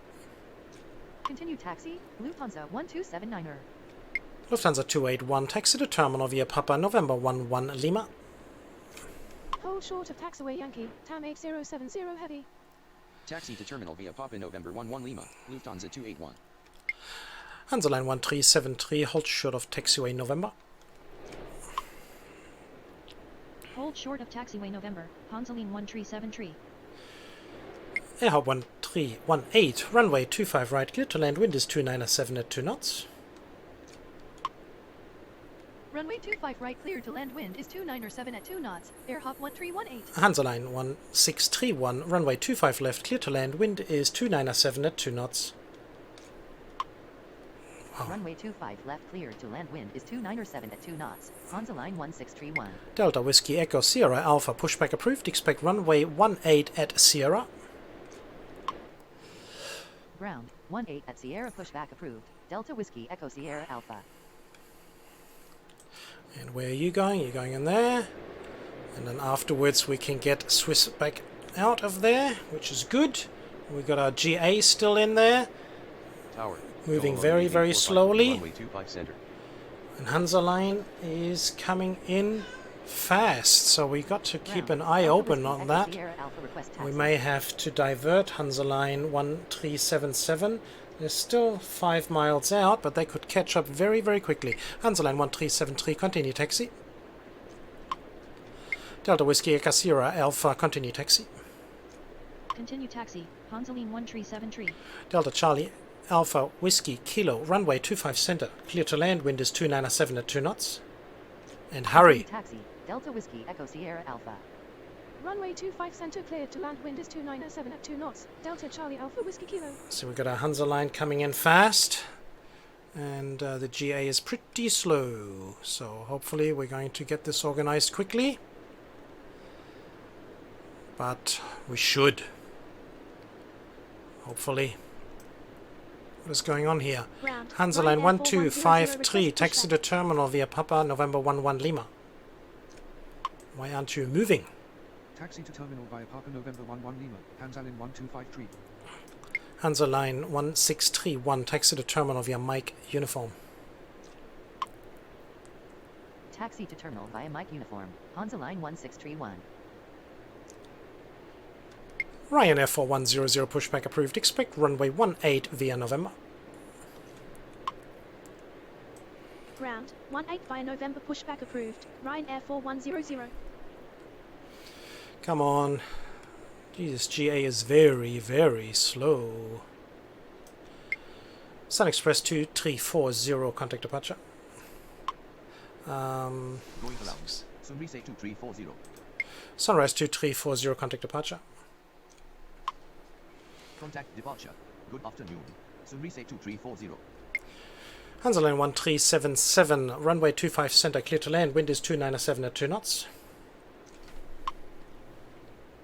Continue taxi, Lufthansa 1279er. Lufthansa 281, taxi to terminal via Papa November 11 Lima. Hold short of taxiway Yankee, TAM 8070 Heavy. Taxi to terminal via Papa November 11 Lima, Lufthansa 281. Hansaline 1373, hold short of taxiway November. Hold short of taxiway November, Hansaline 1373. Airhop 1318, runway 25 right, clear to land, wind is 297 at 2 knots. Runway 25 right clear to land, wind is 297 at 2 knots, airhop 1318. Hansaline 1631, runway 25 left, clear to land, wind is 297 at 2 knots. Runway 25 left clear to land, wind is 297 at 2 knots. Hansaline 1631. Delta Whiskey Echo Sierra Alpha, pushback approved, expect runway 18 at Sierra. Ground 18 at Sierra, pushback approved. Delta Whiskey Echo Sierra Alpha. And where are you going? You're going in there. And then afterwards we can get Swiss back out of there, which is good. We've got our GA still in there. Tower. Moving very, very slowly. Runway 25 center. And Hansaline is coming in fast, so we got to keep an eye open on that. We may have to divert Hansaline 1377. They're still 5 miles out, but they could catch up very, very quickly. Hansaline 1373, continue taxi. Delta Whiskey Echo Sierra Alpha, continue taxi. Continue taxi, Hansaline 1373. Delta Charlie Alpha Whiskey Kilo, runway 25 center, clear to land, wind is 297 at 2 knots. And hurry! Taxi, Delta Whiskey Echo Sierra Alpha. Runway 25 center clear to land, wind is 297 at 2 knots, Delta Charlie Alpha Whiskey Kilo. So we've got our Hansaline coming in fast, and the GA is pretty slow, so hopefully we're going to get this organized quickly. But we should. Hopefully. What is going on here? Hansaline 1253, taxi to terminal via Papa November 11 Lima. Why aren't you moving? Taxi to terminal via Papa November 11 Lima, Hansaline 1253. Hansaline 1631, taxi to terminal via Mike Uniform. Taxi to terminal via Mike Uniform, Hansaline 1631. Ryanair 4100, pushback approved, expect runway 18 via November. Ground 18 via November, pushback approved, Ryanair 4100. Come on. Jesus, GA is very, very slow. Sun Express 2340, contact departure. Going around. Sunrise 2340. Sunrise 2340, contact departure. Contact departure. Good afternoon. Sunrise 2340. Hansaline 1377, runway 25 center, clear to land, wind is 297 at 2 knots.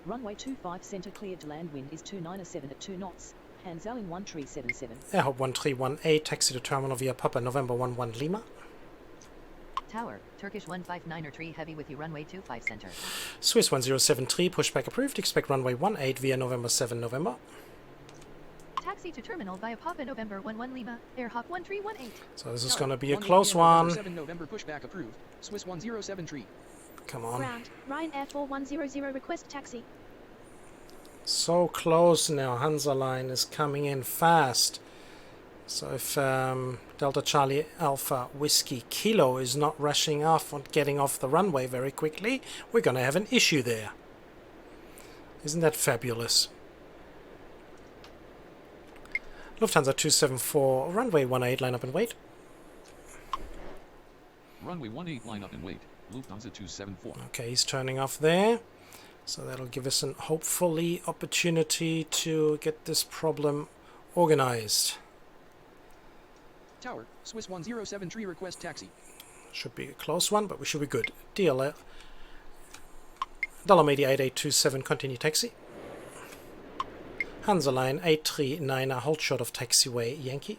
Runway 25 center cleared to land, wind is 297 at 2 knots. Hansaline 1377. Airhop 1318, taxi to terminal via Papa November 11 Lima. Tower, Turkish 15903 heavy with you, runway 25 center. Swiss 1073, pushback approved, expect runway 18 via November 7 November. Taxi to terminal via Papa November 11 Lima, airhop 1318. So this is going to be a close one. 7 November pushback approved, Swiss 1073. Come on. Ground, Ryanair 4100, request taxi. So close now, Hansaline is coming in fast. So if Delta Charlie Alpha Whiskey Kilo is not rushing off and getting off the runway very quickly, we're going to have an issue there. Isn't that fabulous? Lufthansa 274, runway 18, line up and wait. Runway 18, line up and wait. Lufthansa 274. Okay, he's turning off there. So that'll give us an hopefully opportunity to get this problem organized. Tower, Swiss 1073, request taxi. Should be a close one, but we should be good. DLR Media 8827, continue taxi. Hansaline 839, hold short of taxiway Yankee.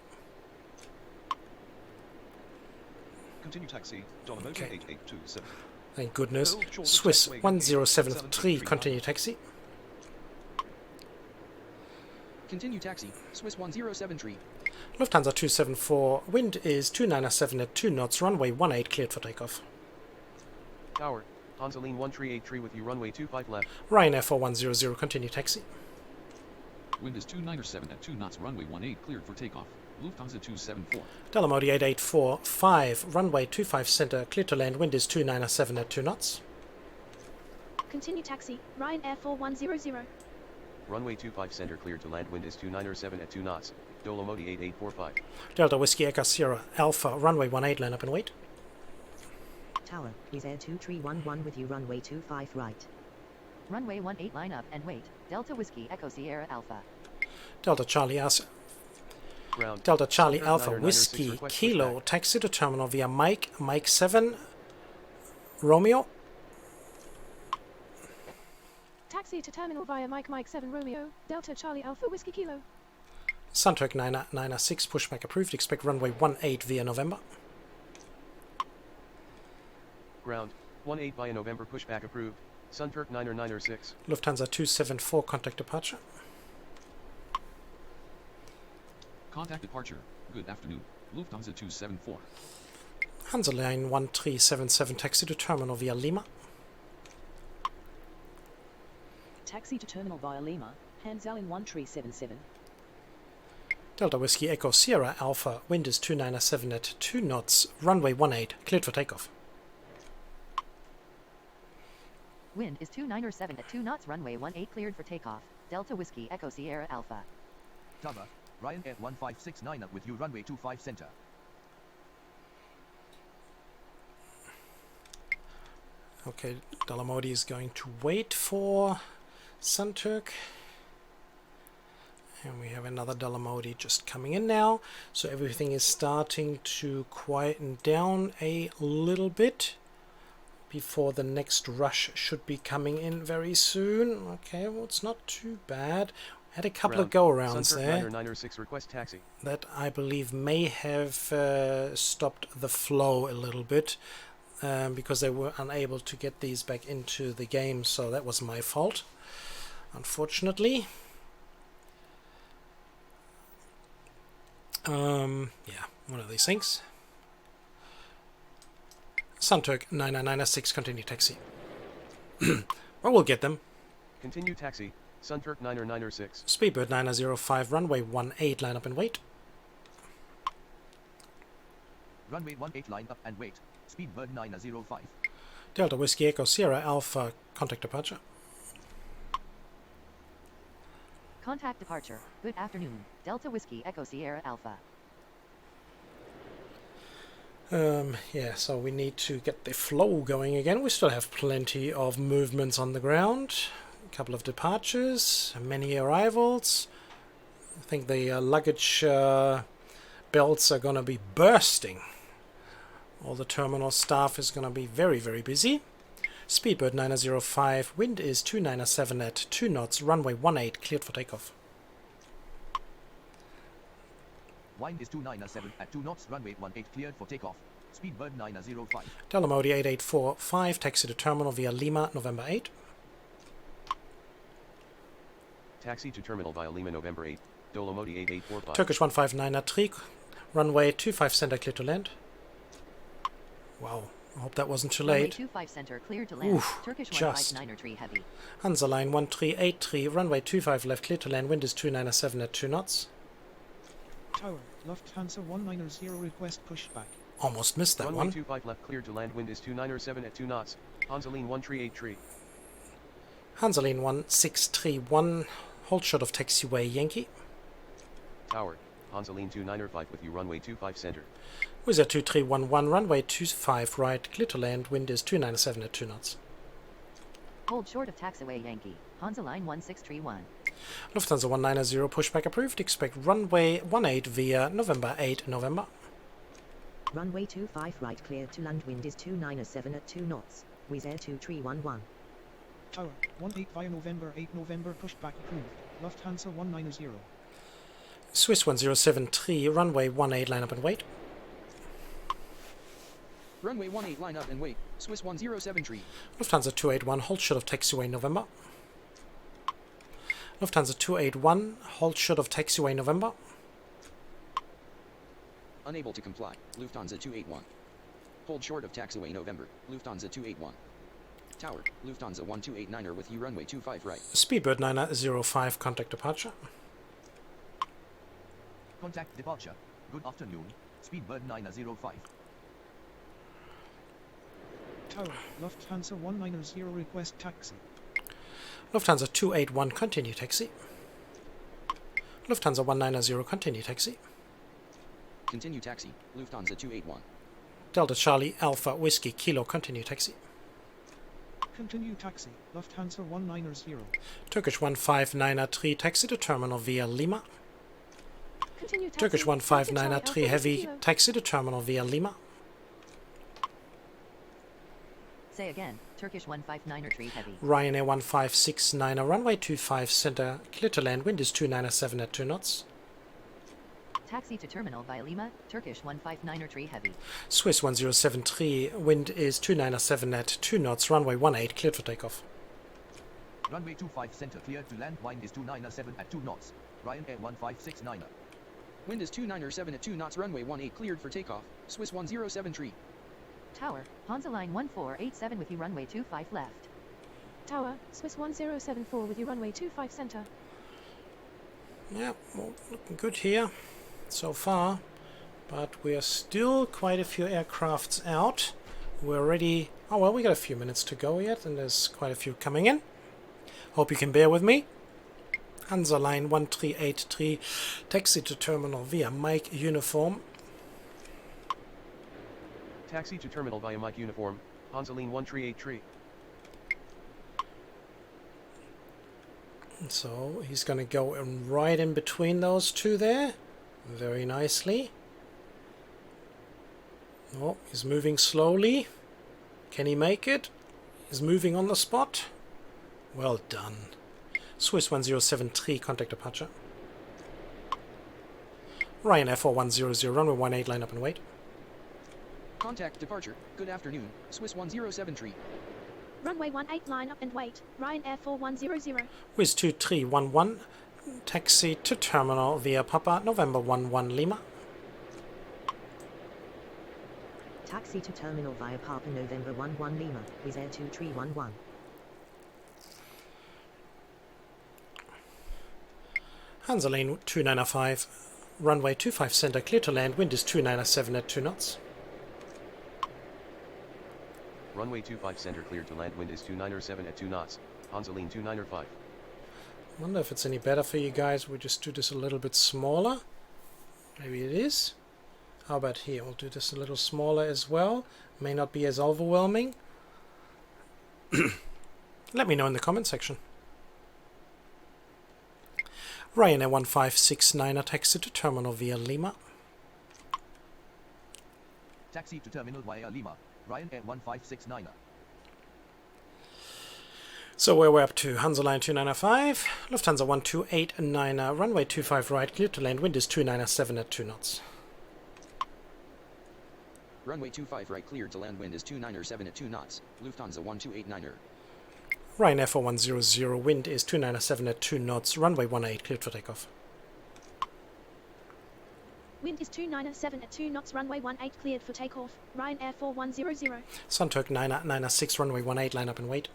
Continue taxi, Dolomoti Okay. 8827. Thank goodness. Hold short of Swiss taxiway 1073, continue taxi. Continue taxi, Swiss 107 Lufthansa 274, wind is 297 at 2 knots, runway 18 cleared for takeoff. Tower, Hansaline 1383 with you, runway 25 left. Rhein Air 4100, continue taxi. Wind is 297 at 2 knots, runway 18 cleared for takeoff. Lufthansa 274. Delamodi 8845, runway 25 center, clear to land, wind is 297 at 2 knots. Continue taxi, Rhein Air 4100. Runway 25 center cleared to land, wind is 297 at 2 knots. Dolomoti 8845. Delta Whiskey Echo Sierra Alpha, runway 18, line up and wait. Tower, Wizz Air 2311 with you, runway 25 right. Runway 18 line up and wait. Delta Whiskey Echo Sierra Alpha. Delta Charlie Alpha. Ground. Delta Charlie Center Alpha 996 Whiskey request Kilo, pushback. taxi to terminal via Mike 7 Romeo. Taxi to terminal via Mike 7 Romeo, Delta Charlie Alpha Whiskey Kilo. Sunturk 996, pushback approved, expect runway 18 via November. Ground. 18 via November, pushback approved. Sunturk 996. Lufthansa 274, contact departure. Contact departure. Good afternoon. Lufthansa 274. Hansaline 1377, taxi to terminal via Lima. Taxi to terminal via Lima, Hansaline 1377. Delta Whiskey Echo Sierra Alpha, wind is 297 at 2 knots, runway 18, cleared for takeoff. Wind is 297 at 2 knots, runway 18 cleared for takeoff. Delta Whiskey Echo Sierra Alpha. Tower, Ryan Air 1569 with you, runway 25 center. Okay, Delamodi is going to wait for Sunturk. And we have another Delamodi just coming in now. So everything is starting to quieten down a little bit before the next rush should be coming in very soon. Okay, well, it's not too bad. Had a couple of go-arounds there 996 request taxi. that I believe may have stopped the flow a little bit because they were unable to get these back into the game, so that was my fault, unfortunately. Yeah, one of these things. Sunturk 9996, continue taxi. Well, we'll get them. Continue taxi, Sunturk 996. Speedbird 905, runway 18, line up and wait. Runway 18 line up and wait. Speedbird 905. Delta Whiskey Echo Sierra Alpha, contact departure. Contact departure. Good afternoon. Delta Whiskey Echo Sierra Alpha. Yeah, so we need to get the flow going again. We still have plenty of movements on the ground. A couple of departures, many arrivals. I think the luggage belts are going to be bursting. All the terminal staff is going to be very, very busy. Speedbird 905, wind is 297 at 2 knots, runway 18, cleared for takeoff. Wind is 297 at 2 knots, runway 18 cleared for takeoff. Speedbird 905. Delamodi 8845, taxi to terminal via Lima, November 8. Taxi to terminal via Lima, November 8. Dolomoti 8845. Turkish 159 runway 25 center, clear to land. Wow, I hope that wasn't too Runway late. 25 center clear to land. Oof, Turkish just. 159 heavy. Hansaline 1383, runway 25 left, clear to land, wind is 297 at 2 knots. Tower, Lufthansa 190 request pushback. Almost missed that Runway one. 25 left cleared to land, wind is 297 at 2 knots. Hansaline 1383. Hansaline 1631, hold short of taxiway Yankee. Tower, Hansaline 295 with you, runway 25 center. Wizz Air 2311, runway 25 right, clear to land, wind is 297 at 2 knots. Hold short of taxiway Yankee. Hansaline 1631. Lufthansa 190, pushback approved, expect runway 18 via November 8, November. Runway 25 right cleared to land, wind is 297 at 2 knots. Wizz Air 2311. Tower, 18 via November 8 November pushback approved. Lufthansa 190. Swiss 1073, runway 18, line up and wait. Runway 18 line up and wait. Swiss 107 tree. Lufthansa 281, hold short of taxiway November. Lufthansa 281, hold short of taxiway November. Unable to comply. Lufthansa 281. Hold short of taxiway November. Lufthansa 281. Tower. Lufthansa 1289er with you runway 25 right. Speedbird 905, contact departure. Contact departure. Good afternoon. Speedbird 905. Tower, Lufthansa 190 request taxi. Lufthansa 281, continue taxi. Lufthansa 190, continue taxi. Continue taxi. Lufthansa 281. Delta Charlie Alpha Whiskey Kilo, continue taxi. Continue taxi, Lufthansa 190. Turkish 159 taxi to terminal via Lima. Continue taxi. Turkish 159 Alpha heavy Kilo. taxi to terminal via Lima. Say again. Turkish 159er tree heavy. Ryanair 1569 runway 25 center, clear to land, wind is 297 at 2 knots. Taxi to terminal via Lima. Turkish 159er tree heavy. Swiss 1073, wind is 297 at 2 knots, runway 18 cleared for takeoff. Runway 25 center cleared to land. Wind is 297 at 2 knots. Ryanair 1569er. Wind is 297 at 2 knots. Runway 18 cleared for takeoff. Swiss 107 tree. Tower, Hansa line 1487 with you runway 25 left. Tower, Swiss 1074 with you runway 25 center. Yeah, well, looking good here so far, but we are still quite a few aircrafts out. We're already, oh well, we got a few minutes to go yet, and there's quite a few coming in. Hope you can bear with me. Hansa line 1383, taxi to terminal via Mike uniform. Taxi to terminal via Mike uniform, Hansaline 138 So he's going to go right in between those two there, very nicely. Oh, he's moving slowly. Can he make it? He's moving on the spot. Well done. Swiss 1073, contact departure. Ryanair 4100, runway 18, line up and wait. Contact departure. Good afternoon. Swiss 107 tree. Runway 18 line up and wait. Ryanair 4100. Wiz 2311, taxi to terminal via Papa November 11 Lima. Taxi to terminal via Papa November 11 Lima, Wizz Air 2311. Hansa lane 295, runway 25 center, clear to land, wind is 297 at 2 knots. Runway 25 center cleared to land, wind is 297 at 2 knots, Hansaline 295. Wonder if it's any better for you guys. We just do this a little bit smaller. Maybe it is. How about here? We'll do this a little smaller as well. May not be as overwhelming. Let me know in the comment section. Ryanair 1569, taxi to terminal via Lima. Taxi to terminal via Lima. Ryanair 1569er. So where we're up to, Hansa line 295, Lufthansa 1289, runway 25 right, clear to land, wind is 297 at 2 knots. Runway 25 right cleared to land, wind is 297 at 2 knots. Lufthansa 1289er. Ryanair 4100, wind is 297 at 2 knots, runway 18 cleared for takeoff. Wind is 297 at 2 knots, runway 18 cleared for takeoff. Ryanair 4100. Sunturk 996, runway 18, line up and wait.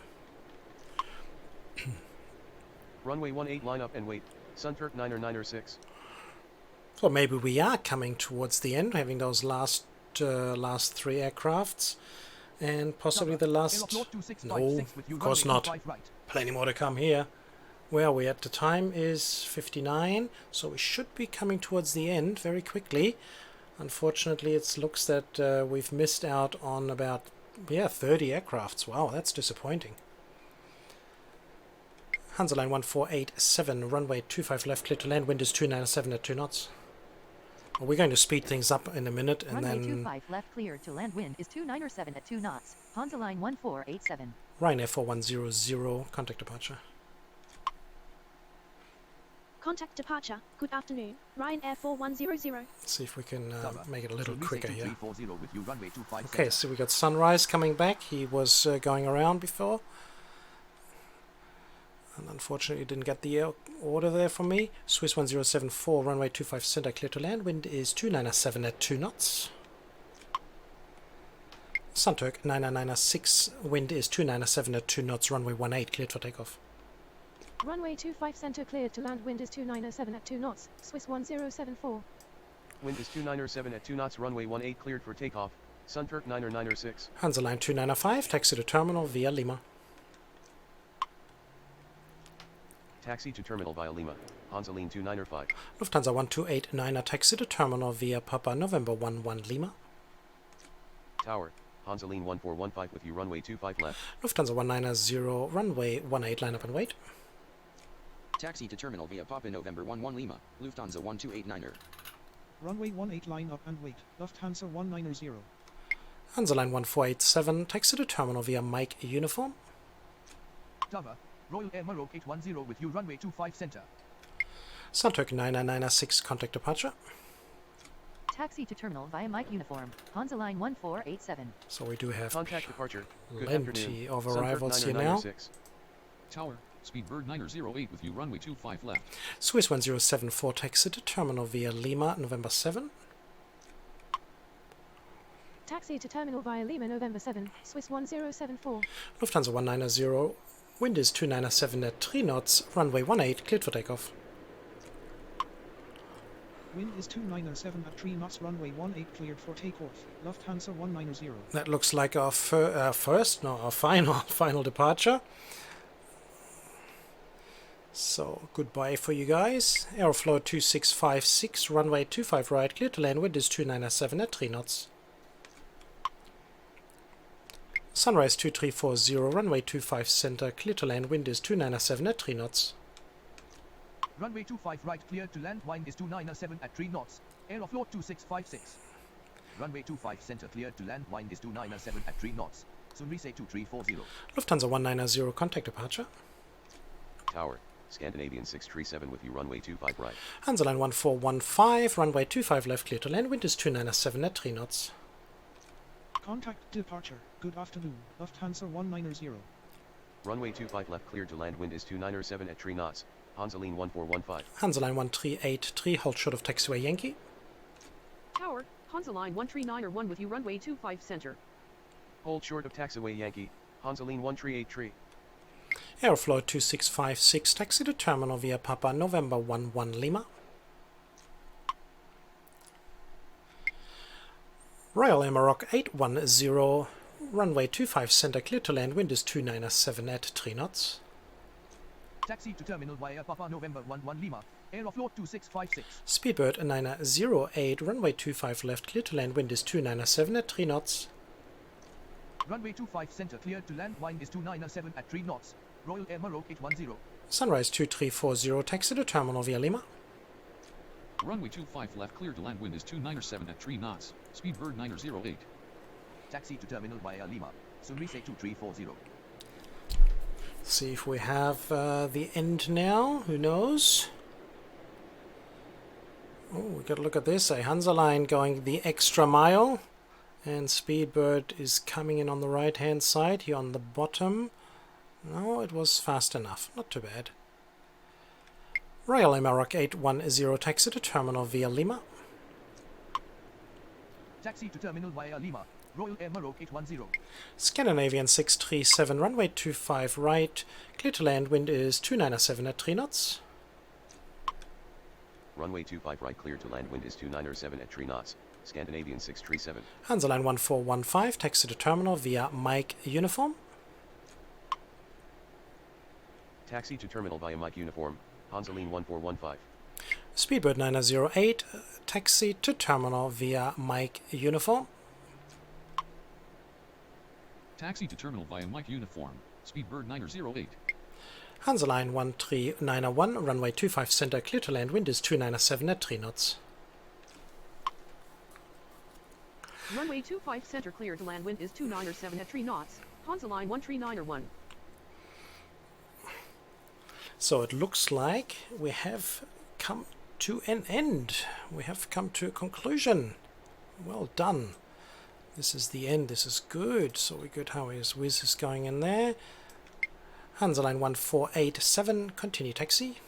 Runway 18 line up and wait, Sunturk 996. So maybe we are coming towards the end, having those last 3 aircrafts. And possibly the last... No, of course not. Plenty more to come here. Where are we at? The time is 59, so we should be coming towards the end very quickly. Unfortunately, it looks that we've missed out on about 30 aircrafts. Wow, that's disappointing. Hansa line 1487, runway 25 left, clear to land, wind is 297 at 2 knots. Well, we're going to speed things up in a minute, and runway then... 25 left cleared to land, wind is 297 at 2 knots. Hansa line 1487. Ryanair 4100, contact departure. Contact departure. Good afternoon. Rhein Air 4100. Let's see if we can make it a little Sunrise quicker here. 2340 with you, runway 25 Okay, center. so we got Sunrise coming back. He was going around before. And unfortunately didn't get the order there from me. Swiss 1074, runway 25 center, clear to land. Wind is 297 at 2 knots. Sunturk 9996, wind is 297 at 2 knots, runway 18, cleared for takeoff. Runway 25 center cleared to land. Wind is 297 at 2 knots. Swiss 1074. Wind is 297 at 2 knots, runway 18 cleared for takeoff. Sunturk 9996. Hansaline 295, taxi to terminal via Lima. Taxi to terminal via Lima. Hansaline 295. Lufthansa 1289, taxi to terminal via Papa November 11 Lima. Tower. Hansaline 1415 with you, runway 25 left. Lufthansa 190, runway 18, line up and wait. Taxi to terminal via Papa November 11 Lima. Lufthansa 1289er. Runway 18 line up and wait. Lufthansa 190. Hansaline 1487, taxi to terminal via Mike Uniform. Tower, Royal Air Maroc 810 with you, runway 25 center. Sunturk 9996, contact departure. Taxi to terminal via Mike Uniform. Hansaline 1487. So we do have Contact departure. Good plenty afternoon. of Sunturk arrivals here now. 9996. Tower, Speedbird 908 with you, runway 25 left. Swiss 1074, taxi to terminal via Lima, November 7. Taxi to terminal via Lima, November 7. Swiss 1074. Lufthansa 190, wind is 297 at 3 knots, runway 18, cleared for takeoff. Wind is 297 at 3 knots, runway 18 cleared for takeoff. Lufthansa 190. That looks like our final departure. So goodbye for you guys. Aeroflow 2656, runway 25 right, clear to land. Wind is 297 at 3 knots. Sunrise 2340, runway 25 center, clear to land. Wind is 297 at 3 knots. Runway 25 right, clear to land. Wind is 297 at 3 knots. Aeroflow 2656. Runway 25 center, clear to land. Wind is 297 at 3 knots. Sunrise 2340. Lufthansa 190, contact departure. Tower. Scandinavian 637 with you, runway 25 right. Hansaline 1415, runway 25 left, clear to land. Wind is 297 at 3 knots. Contact departure. Good afternoon. Lufthansa 190. Runway 25 left, cleared to land. Wind is 297 at 3 knots. Hansaline 1415. Hansaline 1383, hold short of taxiway Yankee. Tower, Hansaline 13901 with you, runway 25 center. Hold short of taxiway Yankee. Hansaline 1383. Aeroflow 2656, taxi to terminal via Papa November 11 Lima. Royal Air Maroc 810, runway 25 center, clear to land. Wind is 297 at 3 knots. Taxi to terminal via Papa November 11 Lima. Aeroflow 2656. Speedbird 908, runway 25 left, clear to land. Wind is 297 at 3 knots. Runway 25 center, clear to land. Wind is 297 at 3 knots. Royal Air Maroc 810. Sunrise 2340, taxi to terminal via Lima. Runway 25 left, clear to land. Wind is 297 at 3 knots. Speedbird 908. Taxi to terminal via Lima. Sunrise 2340. See if we have the end now. Who knows? Oh, we got to look at this. A Hansaline going the extra mile. And Speedbird is coming in on the right hand side here on the bottom. No, it was fast enough. Not too bad. Royal Air Maroc 810, taxi to terminal via Lima. Taxi to terminal via Lima. Royal Air Maroc 810. Scandinavian 637, runway 25 right, clear to land. Wind is 297 at 3 knots. Runway 25 right, clear to land. Wind is 297 at 3 knots. Scandinavian 637. Hansaline 1415, taxi to terminal via Mike Uniform. Taxi to terminal via Mike Uniform. Hansaline 1415. Speedbird 908, taxi to terminal via Mike Uniform. Taxi to terminal via Mike Uniform. Speedbird 908. Hansaline 1391, runway 25 center, clear to land. Wind is 297 at 3 knots. Runway 25 center, clear to land. Wind is 297 at 3 knots. Hansaline 1391. So it looks like we have come to an end. We have come to a conclusion. Well done. This is the end. This is good. So we're good. How is Wiz is going in there? Hansaline 1487. Continue taxi.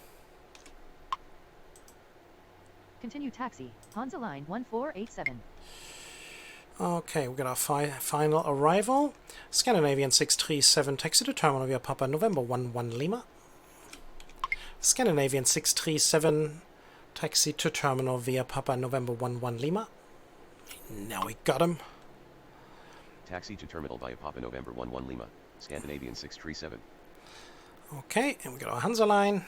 Continue taxi. Hansaline 1487. Okay, we've got our final arrival. Scandinavian 637 taxi to terminal via Papa November 11 Lima. Scandinavian 637 taxi to terminal via Papa November 11 Lima. Now we got him. Taxi to terminal via Papa November 11 Lima. Scandinavian 637. Okay, and we got our Hansaline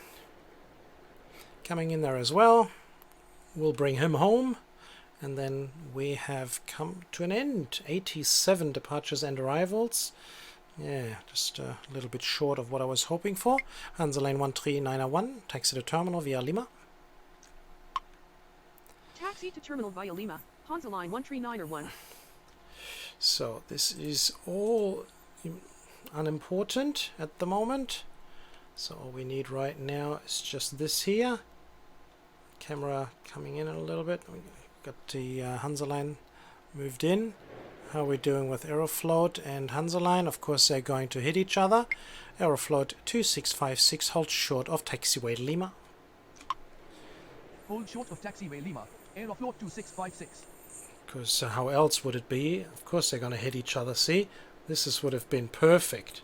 coming in there as well. We'll bring him home. And then we have come to an end. 87 departures and arrivals. Yeah, just a little bit short of what I was hoping for. Hansaline 13901, taxi to terminal via Lima. Taxi to terminal via Lima. Hansaline 13901. So this is all unimportant at the moment. So all we need right now is just this here. Camera coming in a little bit. We got the Hansaline moved in. How are we doing with Aeroflot and Hansaline? Of course they're going to hit each other. Aeroflot 2656 holds short of taxiway Lima. Hold short of taxiway Lima. Aeroflot 2656. Because how else would it be? Of course they're going to hit each other. See? This would have been perfect.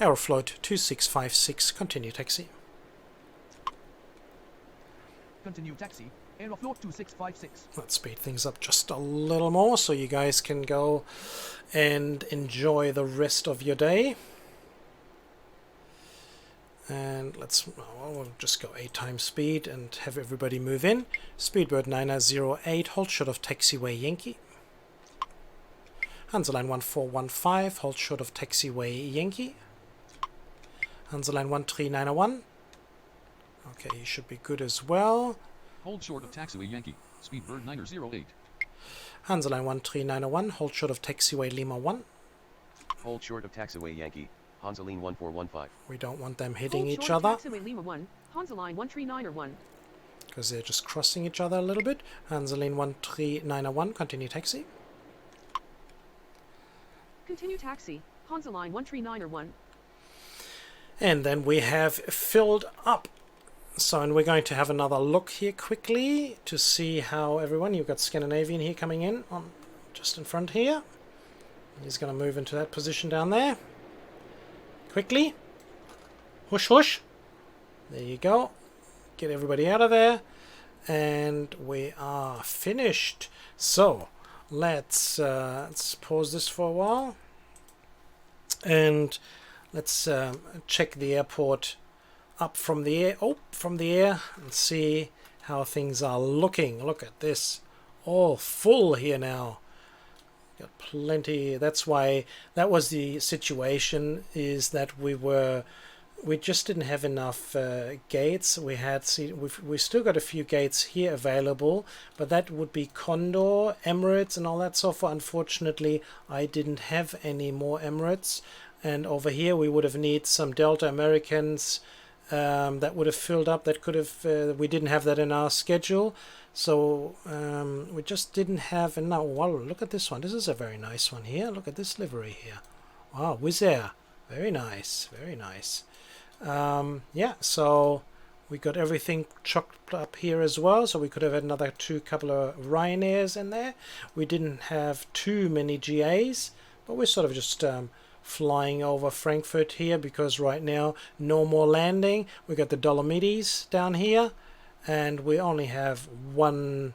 Aeroflot 2656, continue taxi. Continue taxi. Aeroflot 2656. Let's speed things up just a little more so you guys can go and enjoy the rest of your day. And we'll just go 8 times speed and have everybody move in. Speedbird 908, hold short of taxiway Yankee. Hansaline 1415, hold short of taxiway Yankee. Hansaline 13901. Okay, he should be good as well. Hold short of taxiway Yankee. Speedbird 908. Hansaline 13901, hold short of taxiway Lima 1. Hold short of taxiway Yankee. Hansaline 1415. We don't want them hitting Hold each short other. of taxiway Lima 1. Hansaline 13901. Because they're just crossing each other a little bit. Hansaline 13901, continue taxi. Continue taxi. Hansaline 13901. And then we have filled up. So, and we're going to have another look here quickly to see how everyone, you've got Scandinavian here coming in on just in front here. He's going to move into that position down there. Quickly. Hush, hush. There you go. Get everybody out of there. And we are finished. So, let's pause this for a while. And let's check the airport up from the air, and see how things are looking. Look at this, all full here now. Got plenty. That's why that was the situation. Is that we just didn't have enough gates. We still got a few gates here available, but that would be Condor, Emirates, and all that. So far, unfortunately, I didn't have any more Emirates. And over here we would have needed some Delta Americans that would have filled up. That could have, we didn't have that in our schedule. So we just didn't have enough. Wow, look at this one. This is a very nice one here. Look at this livery here. Wow, Wizz Air. Very nice, very nice. Yeah, so we got everything chopped up here as well. So we could have had another couple of Rheinairs in there. We didn't have too many GAs, but we're sort of just flying over Frankfurt here because right now no more landing. We got the Dolomites down here, and we only have one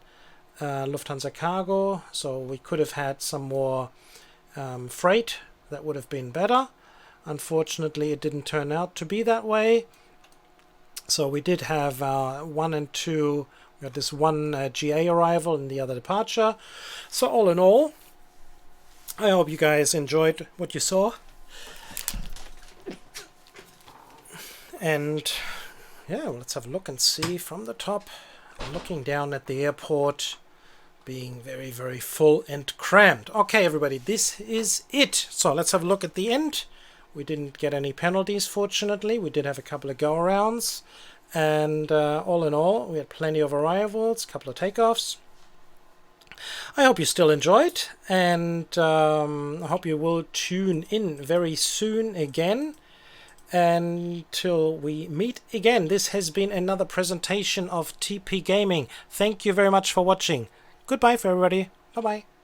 Lufthansa cargo, so we could have had some more freight. That would have been better. Unfortunately, it didn't turn out to be that way. So we did have 1 and 2. We got this one GA arrival and the other departure. So all in all, I hope you guys enjoyed what you saw. And yeah, let's have a look and see from the top. Looking down at the airport. being very, very full and crammed. Okay, everybody, this is it. So let's have a look at the end. We didn't get any penalties, fortunately. We did have a couple of go-arounds. And all in all, we had plenty of arrivals, a couple of takeoffs. I hope you still enjoyed, and I hope you will tune in very soon again. Until we meet again, this has been another presentation of TP Gaming. Thank you very much for watching. Goodbye for everybody. Bye-bye.